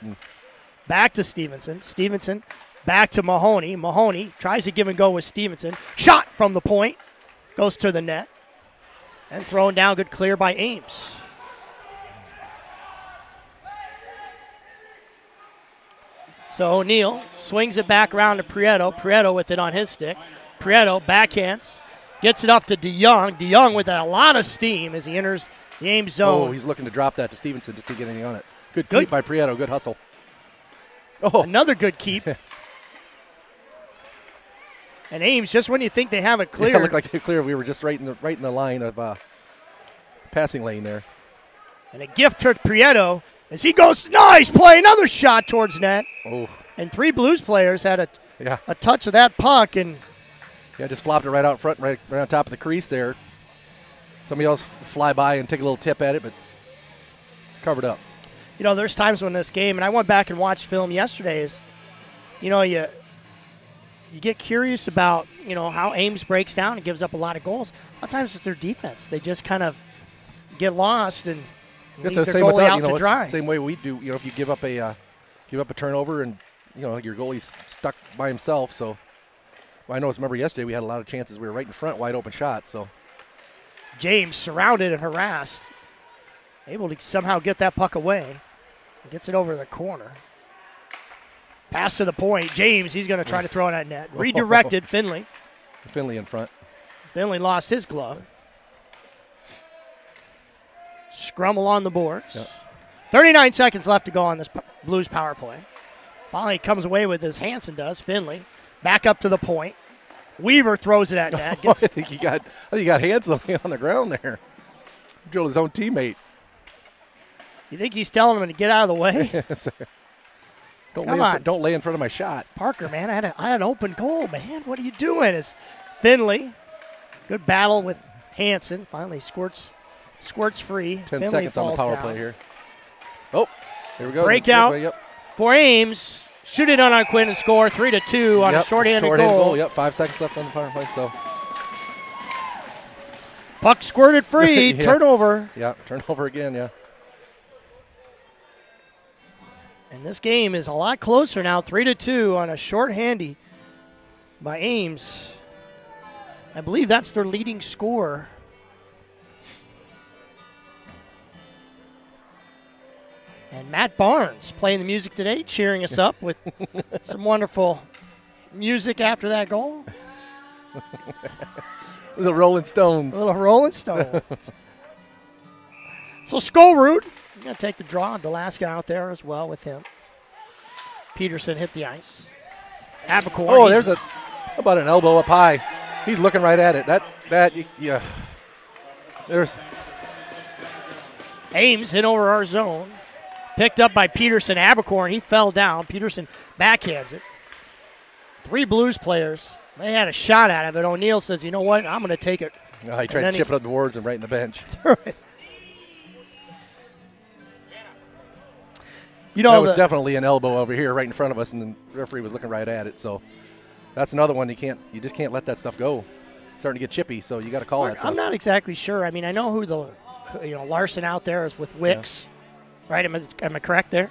Back to Stevenson. Stevenson back to Mahoney. Mahoney tries to give and go with Stevenson. Shot from the point. Goes to the net. And thrown down, good clear by Ames. So O'Neill swings it back around to Prieto. Prieto with it on his stick. Prieto backhands. Gets it off to DeYoung. DeYoung with a lot of steam as he enters the Ames zone. Oh, he's looking to drop that to Stevenson just to get anything on it. Good keep by Prieto. Good hustle. Oh, another good keep. And Ames, just when you think they have it clear. Yeah, it looked like they're clear. We were just right in the line of passing lane there. And a gift to Prieto as he goes, nice play, another shot towards net. Oh. And three Blues players had a touch of that puck. And just flopped it right out front, right on top of the crease there. Somebody else fly by and take a little tip at it, but covered up. There's times when this game, and I went back and watched film yesterday, is, you get curious about, how Ames breaks down and gives up a lot of goals. A lot of times it's their defense. They just kind of get lost and leave their goalie out to dry. It's the same way we do. If you give up a turnover and, your goalie's stuck by himself. So I remember yesterday we had a lot of chances. We were right in front, wide open shots. So James surrounded and harassed, able to somehow get that puck away. Gets it over the corner. Pass to the point. James, he's going to try to throw it at net. Redirected, Finley. Finley in front. Finley lost his glove. Scrummel on the boards. Yep. 39 seconds left to go on this Blues power play. Finally comes away with his Hansen does. Finley back up to the point. Weaver throws it at net. I think he got Hansen on the ground there. Drilled his own teammate. You think he's telling him to get out of the way? Don't lay in front of my shot. Parker, man, I had an open goal, man. What are you doing? It's Finley. Good battle with Hansen. Finally squirts free. 10 Finley seconds on the power play here. Oh, here we go. Breakout for Ames. shoot it on Quinn and score 3-2 on a shorthanded goal. Yep, 5 seconds left on the power play. So puck squirted free, yeah. turnover. Yeah, turnover again, yeah. And this game is a lot closer now, 3-2 on a short-handy by Ames. I believe that's their leading scorer. And Matt Barnes playing the music today, cheering us up with some wonderful music after that goal. The Rolling Stones. A little Rolling Stones. So Skolrud, going to take the draw. Delaska out there as well with him. Peterson hit the ice. Abacorn. Oh, there's how about an elbow up high. He's looking right at it. Yeah. There's Ames hit over our zone. Picked up by Peterson. Abacorn, he fell down. Peterson backhands it. 3 Blues players. They had a shot at it, but O'Neill says, you know what, I'm going to take it. he tried to chip it up the boards and right in the bench. You know, that was definitely an elbow over here right in front of us, and the referee was looking right at it. So that's another one you just can't let that stuff go. It's starting to get chippy, so you got to call that stuff. I'm not exactly sure. I mean, I know who Larson out there is with Wicks. Yeah. Right? Am I correct there?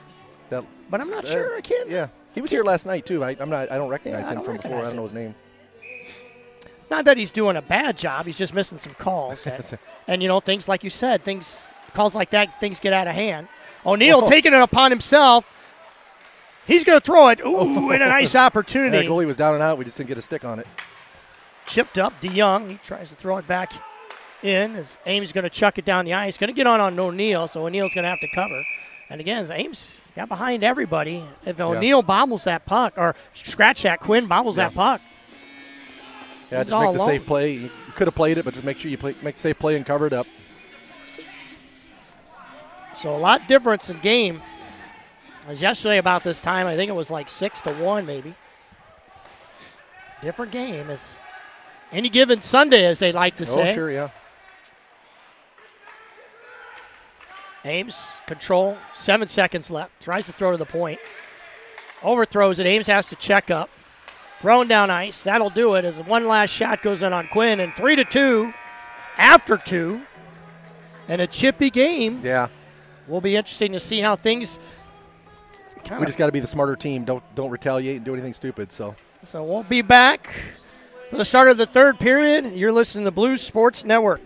But I'm not sure. I can't. Yeah, he was here last night too. I don't recognize him from before. I don't know his name. Not that he's doing a bad job. He's just missing some calls. And things like you said, calls like that, things get out of hand. O'Neill taking it upon himself. He's going to throw it. Ooh, and a nice opportunity. Yeah, the goalie was down and out. We just didn't get a stick on it. Chipped up. DeYoung, he tries to throw it back in as Ames is going to chuck it down the ice. Going to get on O'Neill, so O'Neill's going to have to cover. And again, as Ames got behind everybody. If O'Neill bobbles that puck, or scratch that, Quinn bobbles that puck. Yeah, just make the safe play. You could have played it, but just make sure you make safe play and cover it up. So a lot difference in game. It was yesterday about this time. I think it was like 6-1 maybe. Different game as any given Sunday, as they like to say. Oh, sure, yeah. Ames, control, 7 seconds left. Tries to throw to the point. Overthrows it. Ames has to check up. Thrown down ice. That'll do it as one last shot goes in on Quinn. And 3-2 after 2. And a chippy game. Yeah. Will be interesting to see how things we just got to be the smarter team. Don't retaliate and do anything stupid. So we'll be back for the start of the third period. You're listening to Blues Sports Network.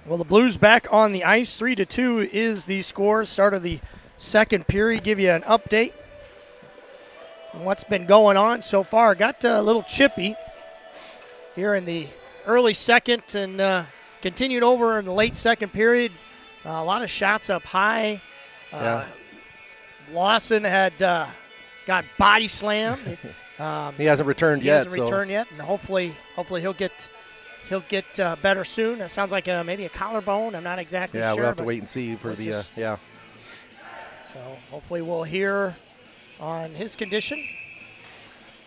Well, the Blues back on the ice. 3-2 is the score. Start of the second period. Give you an update on what's been going on so far. Got a little chippy here in the early second and continued over in the late second period. A lot of shots up high. Lawson had got body slammed. He hasn't returned yet. He hasn't returned yet, and hopefully he'll get better soon. That sounds like maybe a collarbone. I'm not exactly sure. Yeah, we'll have to wait and see for the So hopefully we'll hear on his condition.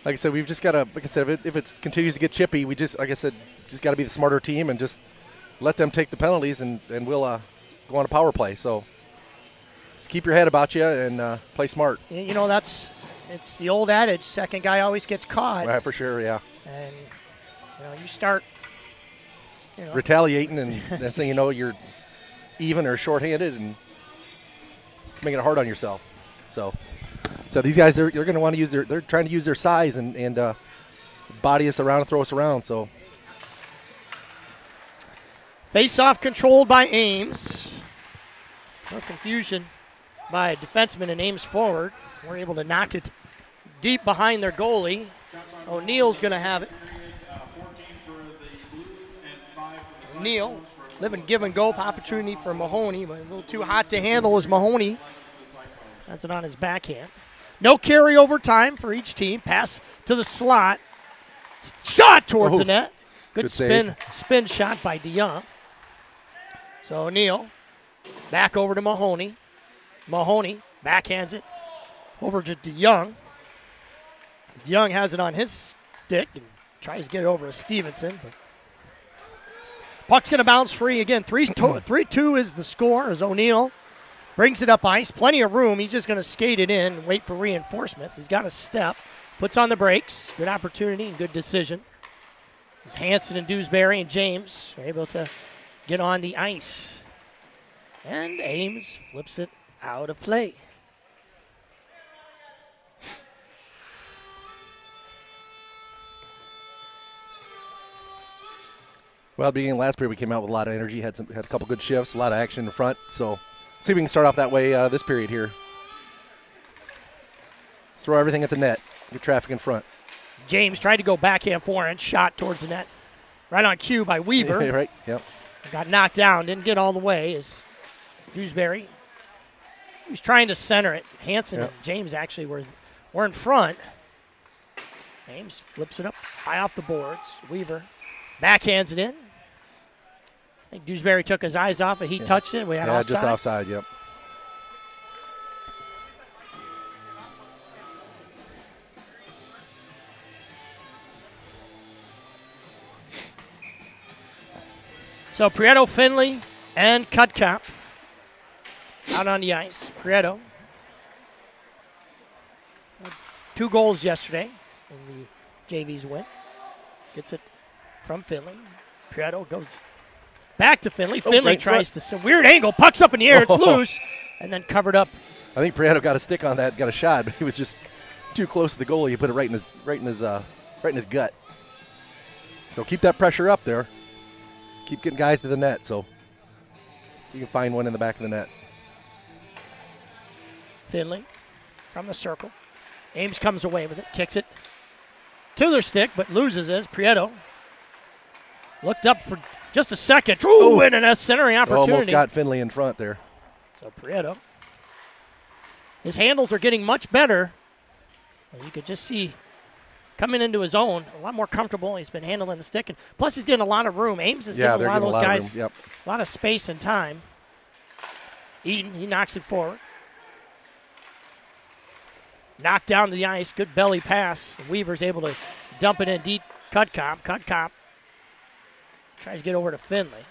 Like I said, we've just got to, like I said, if it continues to get chippy, we just, like I said, just got to be the smarter team and just let them take the penalties, and we'll go on a power play. So just keep your head about you and play smart. You know, it's the old adage, second guy always gets caught. Right, for sure, yeah. And, you start, retaliating, and next thing you know, you're even or shorthanded, and it's making it hard on yourself. So these guys, they're going to want to use they're trying to use their size and body us around and throw us around. So face-off controlled by Ames. No confusion by a defenseman and Ames forward. We're able to knock it deep behind their goalie. O'Neill's going to have it. O'Neill, living give-and-go opportunity for Mahoney, but a little too hot to handle as Mahoney. That's it on his backhand. No carryover time for each team. Pass to the slot. Shot towards the net. Good spin shot by DeYoung. So O'Neill back over to Mahoney. Mahoney backhands it over to DeYoung. DeYoung has it on his stick and tries to get it over to Stevenson. But puck's going to bounce free again. 3-2 is the score as O'Neill brings it up ice. Plenty of room. He's just going to skate it in and wait for reinforcements. He's got a step. Puts on the brakes. Good opportunity and good decision. As Hanson and Dewsbury and James are able to get on the ice. And Ames flips it out of play. Well, beginning last period, we came out with a lot of energy, had a couple good shifts, a lot of action in front. So see if we can start off that way this period here. Throw everything at the net. Get traffic in front. James tried to go backhand forehand, shot towards the net. Right on cue by Weaver. Right, yep. Got knocked down, didn't get all the way as Dewsbury. He was trying to center it. Hanson and James actually were in front. Ames flips it up high off the boards. Weaver backhands it in. I think Dewsbury took his eyes off it. He touched it. We had offside. Just offside, yep. So Prieto, Finley, and Cutcap out on the ice. Prieto, 2 goals yesterday in the JV's win. Gets it from Finley. Prieto goes back to Finley. Finley tries to some weird angle. Puck's up in the air. It's loose. And then covered up. I think Prieto got a stick on that, got a shot, but he was just too close to the goalie. He put it right in his gut. So keep that pressure up there. Keep getting guys to the net, so you can find one in the back of the net. Finley from the circle. Ames comes away with it, kicks it to their stick, but loses it. Prieto looked up for just a second. Ooh, and a centering opportunity. Almost got Finley in front there. So Prieto, his handles are getting much better. You could just see coming into his own, a lot more comfortable. He's been handling the stick, and plus he's getting a lot of room. Ames is giving a lot of those guys a lot of space and time. Eaton, he knocks it forward. Knocked down to the ice, good belly pass. Weaver's able to dump it in deep. Cutcop tries to get over to Finley.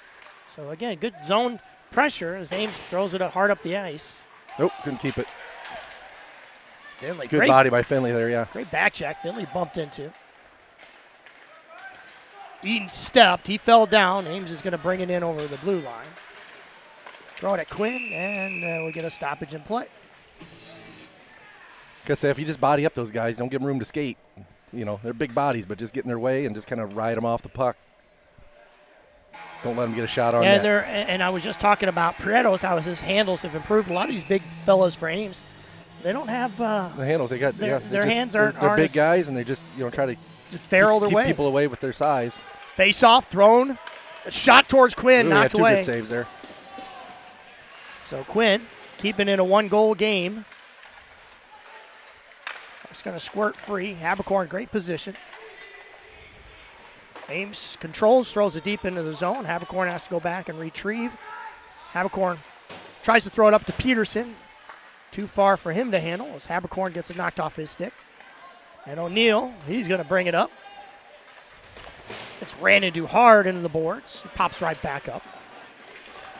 So again, good zone pressure as Ames throws it hard up the ice. Nope, couldn't keep it. Finley, good body by Finley there, yeah. Great back check. Finley bumped into. Eaton stepped. He fell down. Ames is going to bring it in over the blue line. Throw it at Quinn, and we get a stoppage in play. Like I said, if you just body up those guys, don't give them room to skate. You know, they're big bodies, but just get in their way and just kind of ride them off the puck. Don't let him get a shot on and that. And I was just talking about Prieto's, how his handles have improved. A lot of these big fellows for Ames, they don't have the handles. They got their hands aren't. They're big guys, and they just try to just barrel their keep way. people away with their size. Face off, thrown, a shot towards Quinn, knocked away. Two good saves there. So Quinn keeping in a 1-goal game. It's going to squirt free. Habercorn, great position. Ames controls, throws it deep into the zone. Habercorn has to go back and retrieve. Habercorn tries to throw it up to Peterson. Too far for him to handle as Habercorn gets it knocked off his stick. And O'Neill, he's going to bring it up. It's ran into hard into the boards. It pops right back up.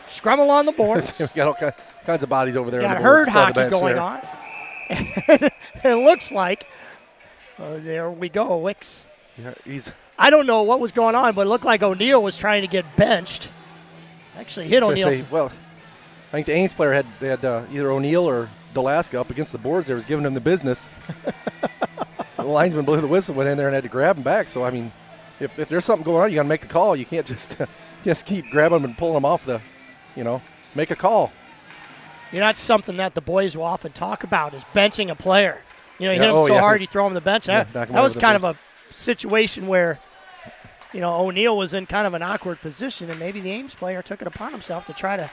Scrum along the boards. We got all kinds of bodies over there. Got the herd boards, hockey going on. It looks like, there we go, Wicks. Yeah, I don't know what was going on, but it looked like O'Neill was trying to get benched. Actually hit O'Neill. Well, I think the Ames player had either O'Neill or Delaska up against the boards there, was giving him the business. The linesman blew the whistle, went in there and had to grab him back. So, I mean, if there's something going on, you got to make the call. You can't just keep grabbing them and pulling them off make a call. That's something that the boys will often talk about is benching a player. You hit him so hard, you throw him the bench. That was kind of a situation where, O'Neill was in kind of an awkward position, and maybe the Ames player took it upon himself to try to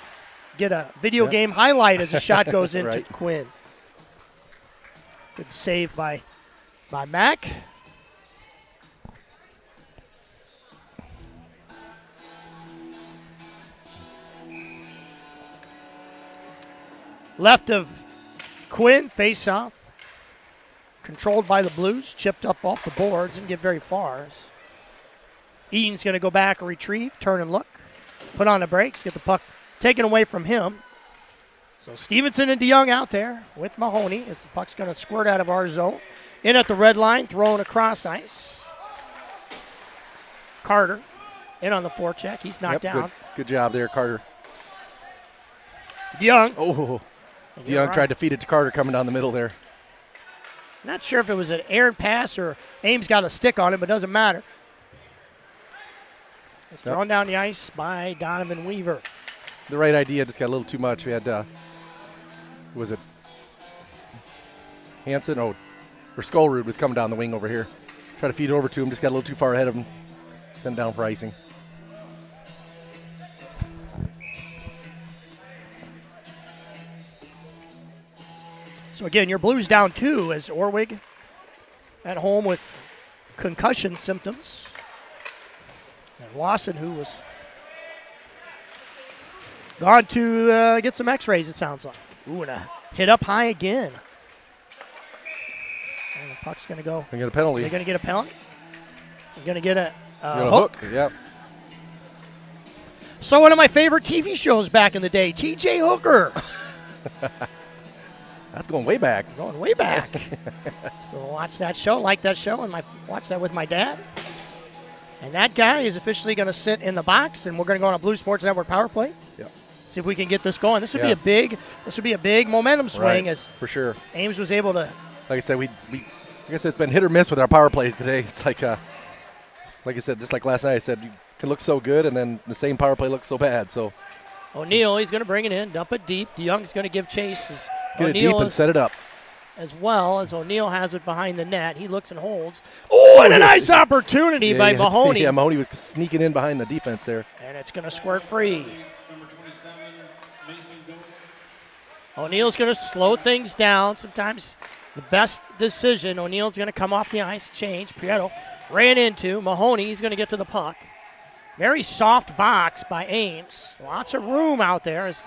get a video game highlight as a shot goes into right. Quinn. Good save by Mack. Left of Quinn, face-off. Controlled by the Blues, chipped up off the boards, didn't get very far. Eaton's going to go back and retrieve, turn and look. Put on the brakes, get the puck taken away from him. So Stevenson and DeYoung out there with Mahoney as the puck's going to squirt out of our zone. In at the red line, thrown across ice. Carter in on the forecheck. He's knocked down. Good job there, Carter. DeYoung. Oh, DeYoung tried to feed it to Carter coming down the middle there. Not sure if it was an errant pass or Ames got a stick on it, but it doesn't matter. It's thrown down the ice by Donovan Weaver. The right idea, just got a little too much. We had, was it Hansen? Or Skullroot was coming down the wing over here. Try to feed it over to him, just got a little too far ahead of him. Sent down for icing. So again, your Blues down 2 as Orwig at home with concussion symptoms. And Lawson, who was gone to get some x-rays, it sounds like. Ooh, and a hit up high again. And the puck's going to go. They get a penalty. They're going to get a penalty. They're going to get a hook. Yep. So one of my favorite TV shows back in the day, T.J. Hooker. That's going way back. Going way back. So watch that show, like that show, and watch that with my dad. And that guy is officially going to sit in the box, and we're going to go on a Blue Sports Network power play. Yep. See if we can get this going. This would be a big momentum swing, right, as for sure. Ames was able to. Like I said, I guess it's been hit or miss with our power plays today. It's like I said, just like last night, I said you can look so good, and then the same power play looks so bad. So O'Neill, he's going to bring it in, dump it deep. DeYoung's going to give chase. Get it deep and set it up. As well as O'Neill has it behind the net. He looks and holds. Oh, and a nice opportunity by Mahoney. Yeah, Mahoney was sneaking in behind the defense there. And it's going to squirt free. O'Neill's going to slow things down. Sometimes the best decision. O'Neill's going to come off the ice, change. Prieto ran into Mahoney. He's going to get to the puck. Very soft box by Ames. Lots of room out there as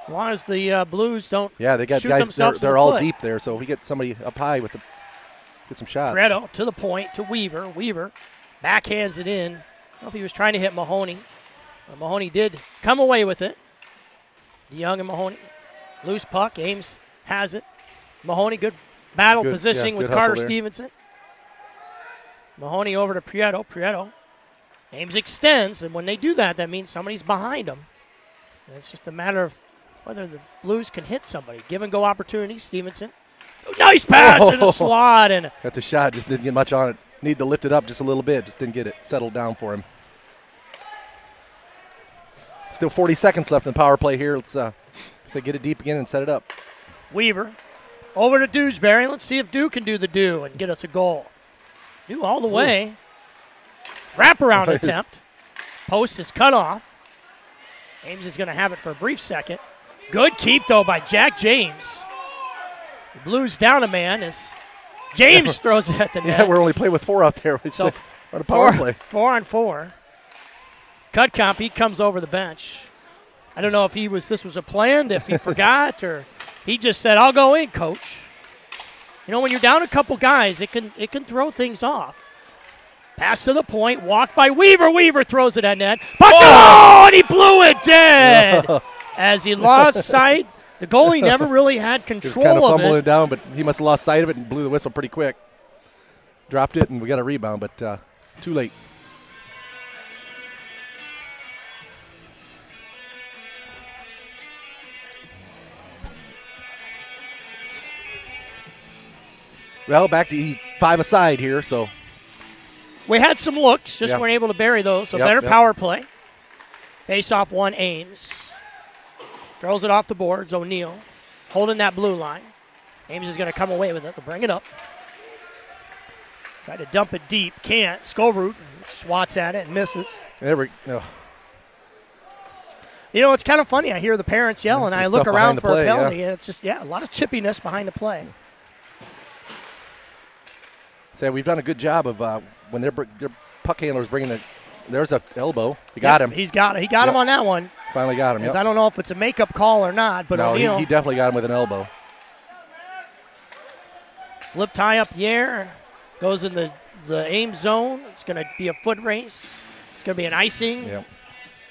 long as the Blues don't they got shoot guys, themselves they're in the all foot. deep there, so if we get somebody up high get some shots. Prieto to the point to Weaver. Weaver backhands it in. I don't know if he was trying to hit Mahoney. Mahoney did come away with it. DeYoung and Mahoney. Loose puck. Ames has it. Mahoney, good battle positioning with Carter Stevenson. Mahoney over to Prieto. Prieto. Ames extends, and when they do that, that means somebody's behind them. And it's just a matter of whether the Blues can hit somebody. Give and go opportunity. Stevenson. Nice pass in the slot. And got the shot, just didn't get much on it. Need to lift it up just a little bit. Just didn't get it settled down for him. Still 40 seconds left in the power play here. Let's get it deep again and set it up. Weaver over to Dewsbury. Let's see if Dew can do the do and get us a goal. Dew all the way. Wraparound attempt. Post is cut off. Ames is going to have it for a brief second. Good keep, though, by Jack James. The Blues down a man as James throws it at the net. Yeah, we're only playing with 4 out there. So on a power play. 4 on 4. Cutcomp, he comes over the bench. I don't know if this was a plan, if he forgot, or he just said, "I'll go in, coach." You know, when you're down a couple guys, it can throw things off. Pass to the point, walk by Weaver. Weaver throws it at net. And he blew it dead as he lost sight. The goalie never really had control kind of of fumbling it. it down, but he must have lost sight of it and blew the whistle pretty quick. Dropped it, and we got a rebound, but too late. Well, back to E5 aside here, so. We had some looks, just weren't able to bury those. So better power play. Face-off one, Ames. Throws it off the boards, O'Neal. Holding that blue line. Ames is going to come away with it. They'll bring it up. Try to dump it deep. Can't. Skolroot swats at it and misses. There we go. You know, it's kind of funny. I hear the parents yell, and I look around for a penalty, and it's just, a lot of chippiness behind the play. So we've done a good job of when their puck handlers bringing it. There's a elbow. He got him. He got him on that one. Finally got him. I don't know if it's a makeup call or not, but no, O'Neal. He definitely got him with an elbow. Flip tie up the air. Goes in the Ames zone. It's going to be a foot race. It's going to be an icing. Yep.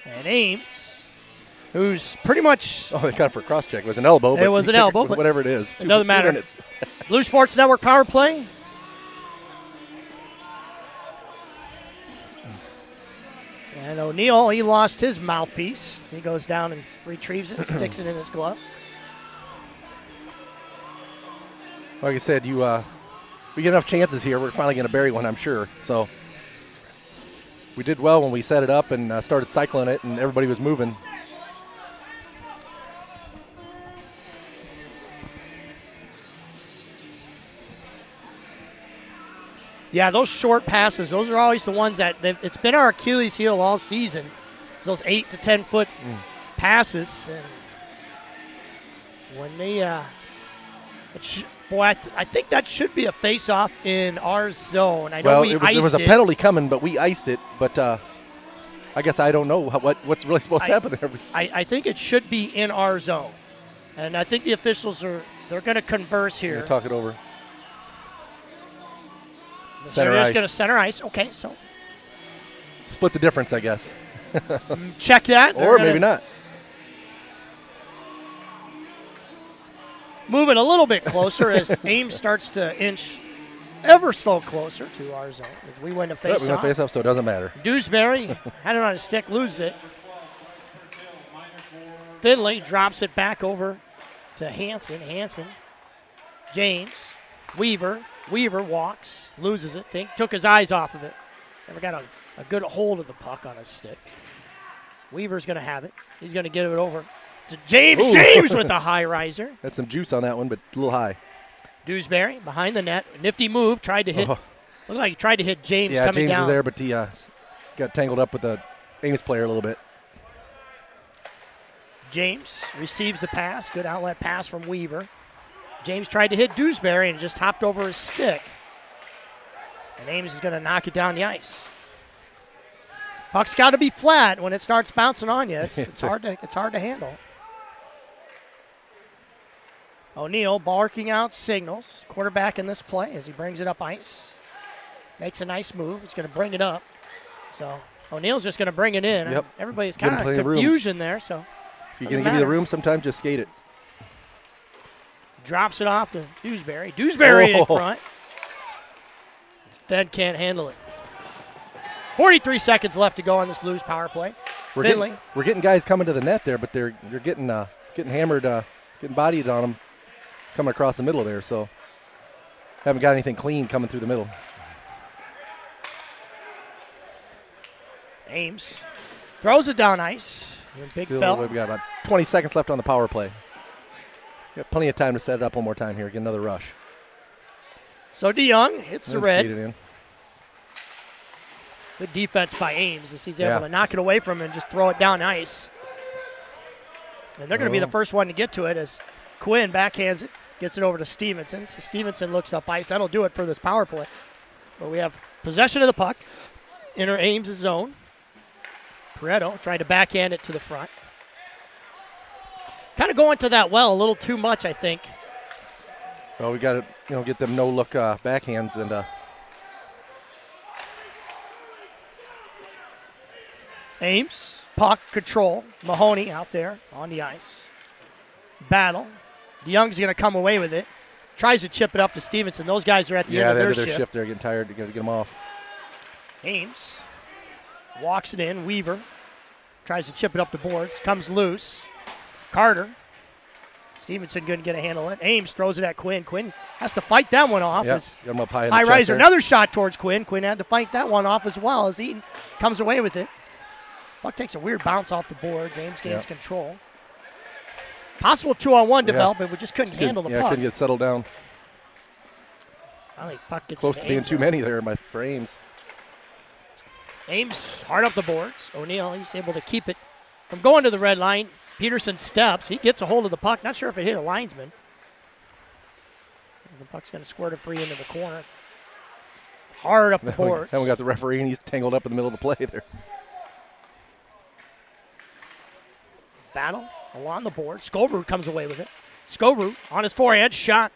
And Ames, who's pretty much. Oh, they got it for a cross check. It was an elbow. It was an elbow. But whatever it is. It doesn't matter. 2 minutes. Blue Sports Network power play. And O'Neal, he lost his mouthpiece. He goes down and retrieves it and sticks it in his glove. Like I said, we get enough chances here. We're finally going to bury one, I'm sure. So we did well when we set it up and started cycling it, and everybody was moving. Yeah, those short passes, those are always the ones that it's been our Achilles heel all season. Those 8 to 10 foot passes. And when they, I think that should be a face-off in our zone. I know there was a penalty coming, but we iced it. But I guess I don't know what's really supposed to happen there. I think it should be in our zone, and I think the officials they're going to converse here. We'll talk it over. They're just going to center ice. Okay, so split the difference, I guess. Check that. Or maybe not. Moving a little bit closer as Ames starts to inch ever so closer to our zone. We win the face-off. We win the face-off, so it doesn't matter. Dewsbury had it on his stick, loses it. Finley drops it back over to Hansen. James. Weaver walks, loses it. Took his eyes off of it. Never got a good hold of the puck on his stick. Weaver's going to have it. He's going to get it over to James. Ooh. James with the high riser. Had some juice on that one, but a little high. Dewsbury behind the net. Nifty move. Tried to hit. Looked like he tried to hit James coming James down. Was there, but he got tangled up with the Ames player a little bit. James receives the pass. Good outlet pass from Weaver. James tried to hit Dewsbury and just hopped over his stick. And Ames is going to knock it down the ice. Puck's got to be flat when it starts bouncing on you. It's hard to handle. O'Neal barking out signals. Quarterback in this play as he brings it up ice. Makes a nice move. He's going to bring it up. So O'Neal's just going to bring it in. Yep. Everybody's kind of confusion there. So if you're going to give you the room, sometimes just skate it. Drops it off to Dewsbury. Dewsbury in front. Fed can't handle it. 43 seconds left to go on this Blues power play. We're getting guys coming to the net there, but you're getting hammered, getting bodied on them coming across the middle there. So haven't got anything clean coming through the middle. Ames throws it down ice. Big Still, fell. we've got about 20 seconds left on the power play. Got plenty of time to set it up one more time here. Get another rush. So DeYoung hits the red. Skated in. Good defense by Ames as he's able to knock it away from him and just throw it down ice. And they're going to be the first one to get to it as Quinn backhands it, gets it over to Stevenson. So Stevenson looks up ice. That'll do it for this power play. But we have possession of the puck. Enter Ames' zone. Pareto trying to backhand it to the front. Kind of going to that well a little too much, I think. Well, we got to get them no-look backhands and. Ames, puck control. Mahoney out there on the ice. Battle. DeYoung's going to come away with it. Tries to chip it up to Stevenson. Those guys are at the end of their shift. They're getting tired. They got to get them off. Ames walks it in. Weaver tries to chip it up the boards. Comes loose. Carter. Stevenson couldn't get a handle on it. Ames throws it at Quinn. Quinn has to fight that one off. Yep. Got him up high in high the riser. chest Another shot towards Quinn. Quinn had to fight that one off as well as Eaton comes away with it. Puck takes a weird bounce off the boards. Ames gains control. Possible 2-on-1 development, but just couldn't handle the puck. Couldn't get settled down. I think puck gets close to being too many there for Ames. Ames hard up the boards. O'Neill, he's able to keep it from going to the red line. Peterson steps. He gets a hold of the puck. Not sure if it hit a linesman. The puck's going to squirt it free into the corner. Hard up the boards. Then we got the referee, and he's tangled up in the middle of the play there. Battle along the board. Scobrew comes away with it. Scobrew on his forehand, shot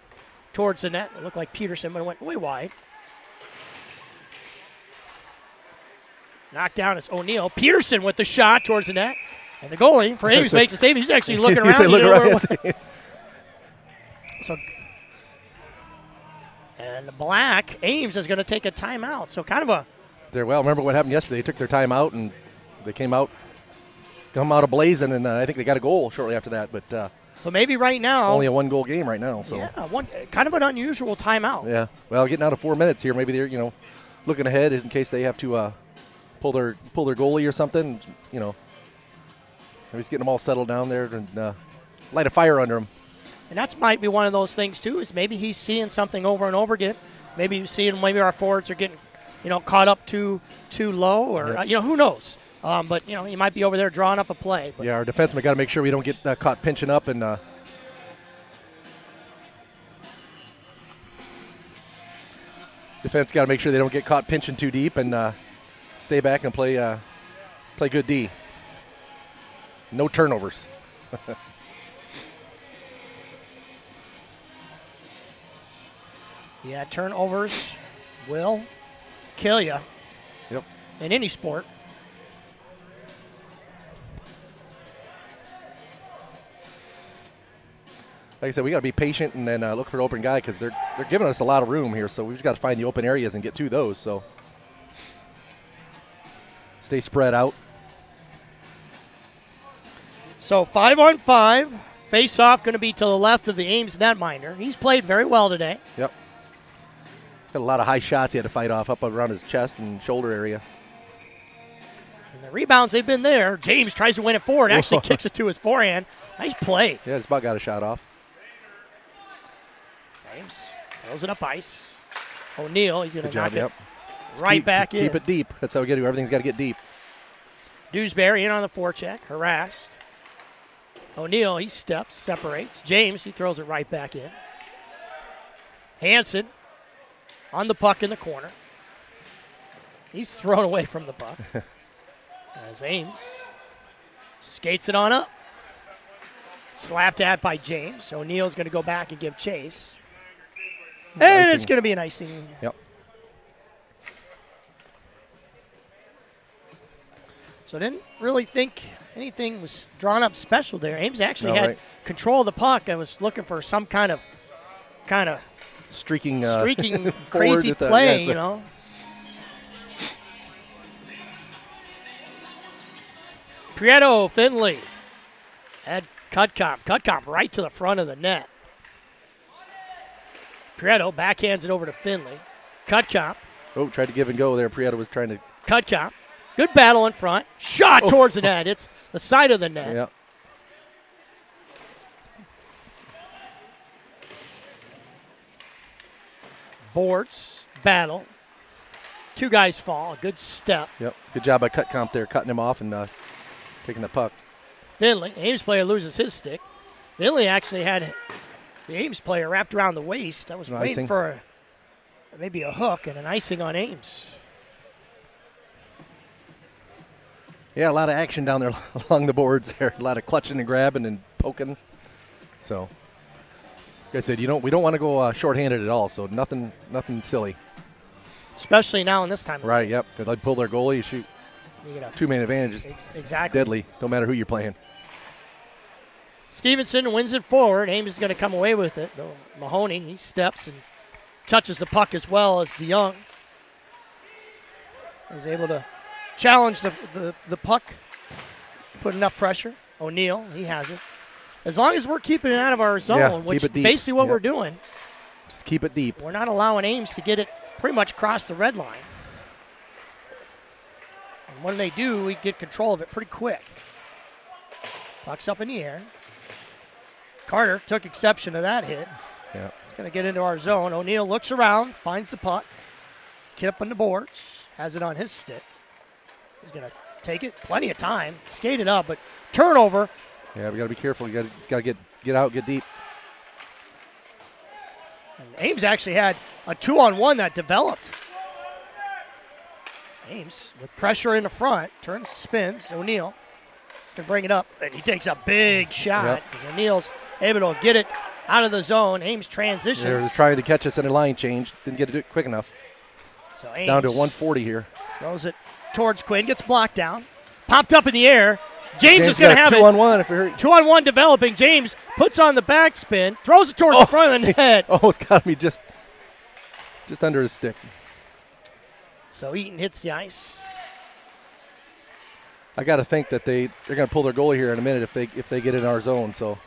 towards the net. It looked like Peterson, but it went way wide. Knocked down is O'Neill. Peterson with the shot towards the net. And the goalie for Ames makes the save. He's actually looking around. So, and the black, Ames is going to take a timeout. So kind of a. Remember what happened yesterday? They took their timeout and they come out ablazing, and I think they got a goal shortly after that. But so maybe right now. Only a one-goal game right now. So kind of an unusual timeout. Yeah. Well, getting out of 4 minutes here. Maybe they're looking ahead in case they have to pull their goalie or something. Maybe he's getting them all settled down there and light a fire under them. And that might be one of those things, too, is maybe he's seeing something over and over again. Maybe he's seeing our forwards are getting, caught up too low or, who knows. But, he might be over there drawing up a play. But. Yeah, our defensemen got to make sure we don't get caught pinching up. And defense got to make sure they don't get caught pinching too deep and stay back and play good D. No turnovers. Yeah, turnovers will kill you. Yep. In any sport. Like I said, we got to be patient and then look for an open guy because they're giving us a lot of room here. So we've just got to find the open areas and get to those. So stay spread out. So 5-on-5, face-off going to be to the left of the Ames netminder. He's played very well today. Yep. Got a lot of high shots he had to fight off up around his chest and shoulder area. And the rebounds, they've been there. James tries to win it forward, actually kicks it to his forehand. Nice play. Yeah, just about got a shot off. James throws it up ice. O'Neill, he's going to knock it back in. Keep it deep. That's how we got to do. Everything's got to get deep. Dewsbury in on the forecheck, harassed. O'Neill, he steps, separates. James, he throws it right back in. Hansen on the puck in the corner. He's thrown away from the puck. As Ames skates it on up. Slapped at by James. O'Neill's going to go back and give chase. And it's going to be an icing. Yep. So I didn't really think anything was drawn up special there. Ames actually had control of the puck. I was looking for some kind of streaking crazy play, Prieto, Finley, had Cutcomb right to the front of the net. Prieto backhands it over to Finley. Cutcomb. Oh, tried to give and go there. Prieto was trying to. Cutcomb Good battle in front. Shot towards the net. It's the side of the net. Yep. Boards, battle. Two guys fall. Good step. Yep. Good job by cut comp there, cutting him off and taking the puck. Finley, Ames player loses his stick. Finley actually had the Ames player wrapped around the waist. I was waiting for maybe a hook and an icing on Ames. Yeah, a lot of action down there along the boards there. A lot of clutching and grabbing and poking. So, like I said, we don't want to go shorthanded at all. So nothing silly. Especially now in this time. Right. Yep. Because I'd pull their goalie, you shoot. You get a 2-man advantage is exactly deadly. No matter who you're playing. Stevenson wins it forward. Ames is going to come away with it. Mahoney, he steps and touches the puck as well as DeYoung. He's able to challenge the puck, put enough pressure. O'Neill, he has it. As long as we're keeping it out of our zone, which is basically what we're doing. Just keep it deep. We're not allowing Ames to get it pretty much across the red line. And when they do, we get control of it pretty quick. Puck's up in the air. Carter took exception to that hit. Yeah. He's going to get into our zone. O'Neill looks around, finds the puck. Kid up on the boards, has it on his stick. He's going to take it. Plenty of time. Skate it up, but turnover. Yeah, we got to be careful. Just got to get out, get deep. And Ames actually had a 2-on-1 that developed. Ames with pressure in the front, turns, spins. O'Neill can bring it up, and he takes a big shot because O'Neill's able to get it out of the zone. Ames transitions. They're trying to catch us in a line change. Didn't get it quick enough. So Ames down to 140 here. Throws it towards Quinn, gets blocked down. Popped up in the air. James is going to have it. 2-on-1 if you're 2-on-1 developing. James puts on the backspin, throws it towards the front of the net. Oh, it's got to be just under his stick. So Eaton hits the ice. I got to think that they're going to pull their goalie here in a minute if they get in our zone. So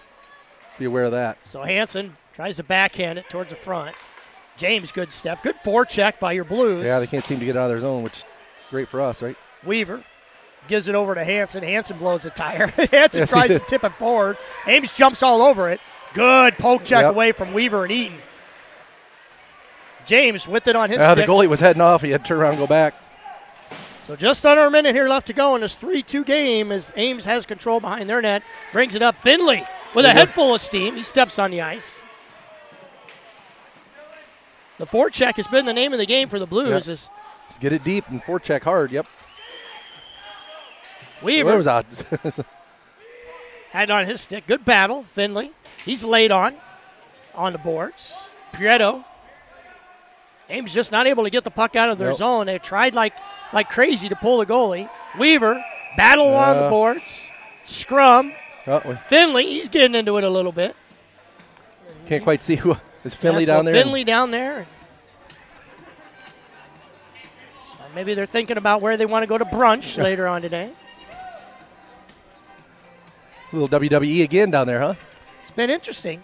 be aware of that. So Hansen tries to backhand it towards the front. James, good step. Good forecheck by your Blues. Yeah, they can't seem to get out of their zone, which is great for us, right? Weaver gives it over to Hansen. Hansen blows a tire. Hansen tries to tip it forward. Ames jumps all over it. Good poke check away from Weaver and Eaton. James with it on his stick. The goalie was heading off. He had to turn around and go back. So just under a minute here left to go in this 3-2 game as Ames has control behind their net. Brings it up. Finley with a head full of steam. He steps on the ice. The forecheck has been the name of the game for the Blues. Just get it deep and forecheck hard. Yep. Weaver was out. had it on his stick. Good battle. Finley. He's laid on the boards. Prieto. Ames just not able to get the puck out of their zone. They tried like crazy to pull the goalie. Weaver, battle on the boards. Scrum. Finley, he's getting into it a little bit. Can't quite see who is Finley down there. Finley down there. Maybe they're thinking about where they want to go to brunch later on today. A little WWE again down there, huh? It's been interesting.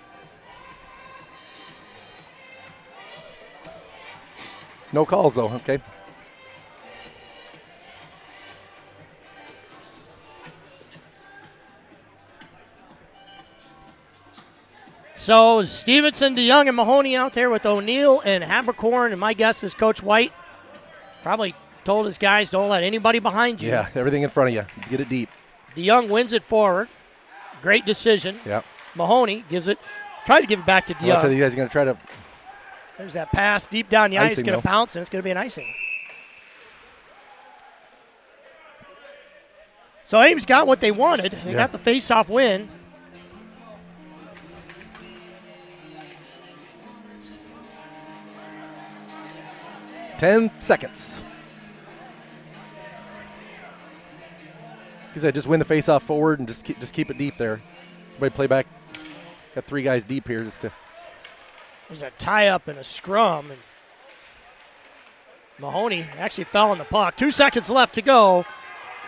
No calls, though, okay. So Stevenson, DeYoung, and Mahoney out there with O'Neill and Habercorn, and my guess is Coach White probably told his guys, don't let anybody behind you. Yeah, everything in front of you. Get it deep. DeYoung wins it forward. Great decision. Yeah. Mahoney tried to give it back to DeYoung. So you guys are going to try to. There's that pass deep down the ice. It's going to pounce, and it's going to be an icing. So Ames got what they wanted. They got the face-off win. $10 seconds. He said, just win the face-off forward and just keep it deep there. Everybody play back. Got three guys deep here just to. There's a tie-up and a scrum. And Mahoney actually fell on the puck. 2 seconds left to go.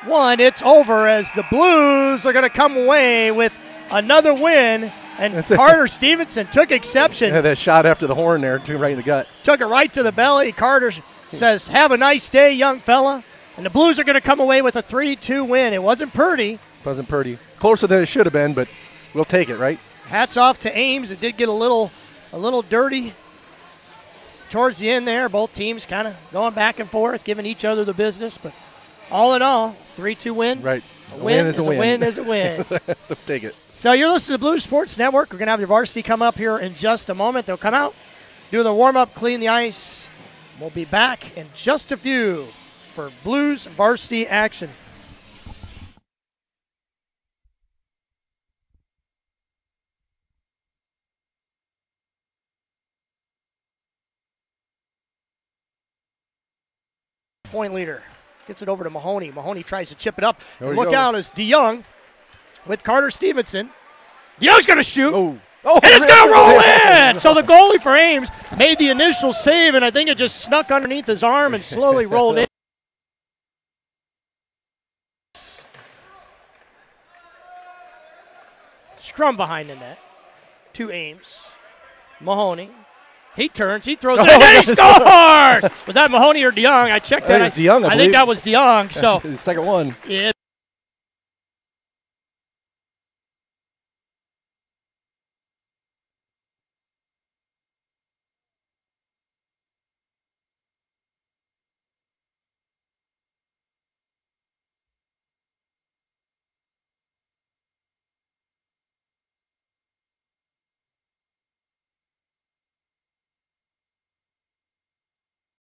It's over as the Blues are going to come away with another win. And Carter Stevenson took exception. Yeah, that shot after the horn there, right in the gut. Took it right to the belly. Carter says, have a nice day, young fella. And the Blues are going to come away with a 3-2 win. It wasn't pretty. Wasn't pretty. Closer than it should have been, but we'll take it, right? Hats off to Ames. It did get a little dirty towards the end there. Both teams kind of going back and forth, giving each other the business. But all in all, 3-2 win. Right. A win is a win is a win. So take it. So you're listening to Blues Sports Network. We're going to have your Varsity come up here in just a moment. They'll come out, do the warm-up, clean the ice. We'll be back in just a few for Blues Varsity action. Point leader gets it over to Mahoney. Mahoney tries to chip it up. Look out as DeYoung with Carter Stevenson. DeYoung's going to shoot. Oh, and it's going to roll in! So the goalie for Ames made the initial save, and I think it just snuck underneath his arm and slowly rolled in. Scrum behind the net to Ames. Mahoney. He turns, he throws it, and then he scored! Was that Mahoney or DeYoung? I checked that. That was DeYoung, I think believe. that was DeYoung. So the second one. Yeah.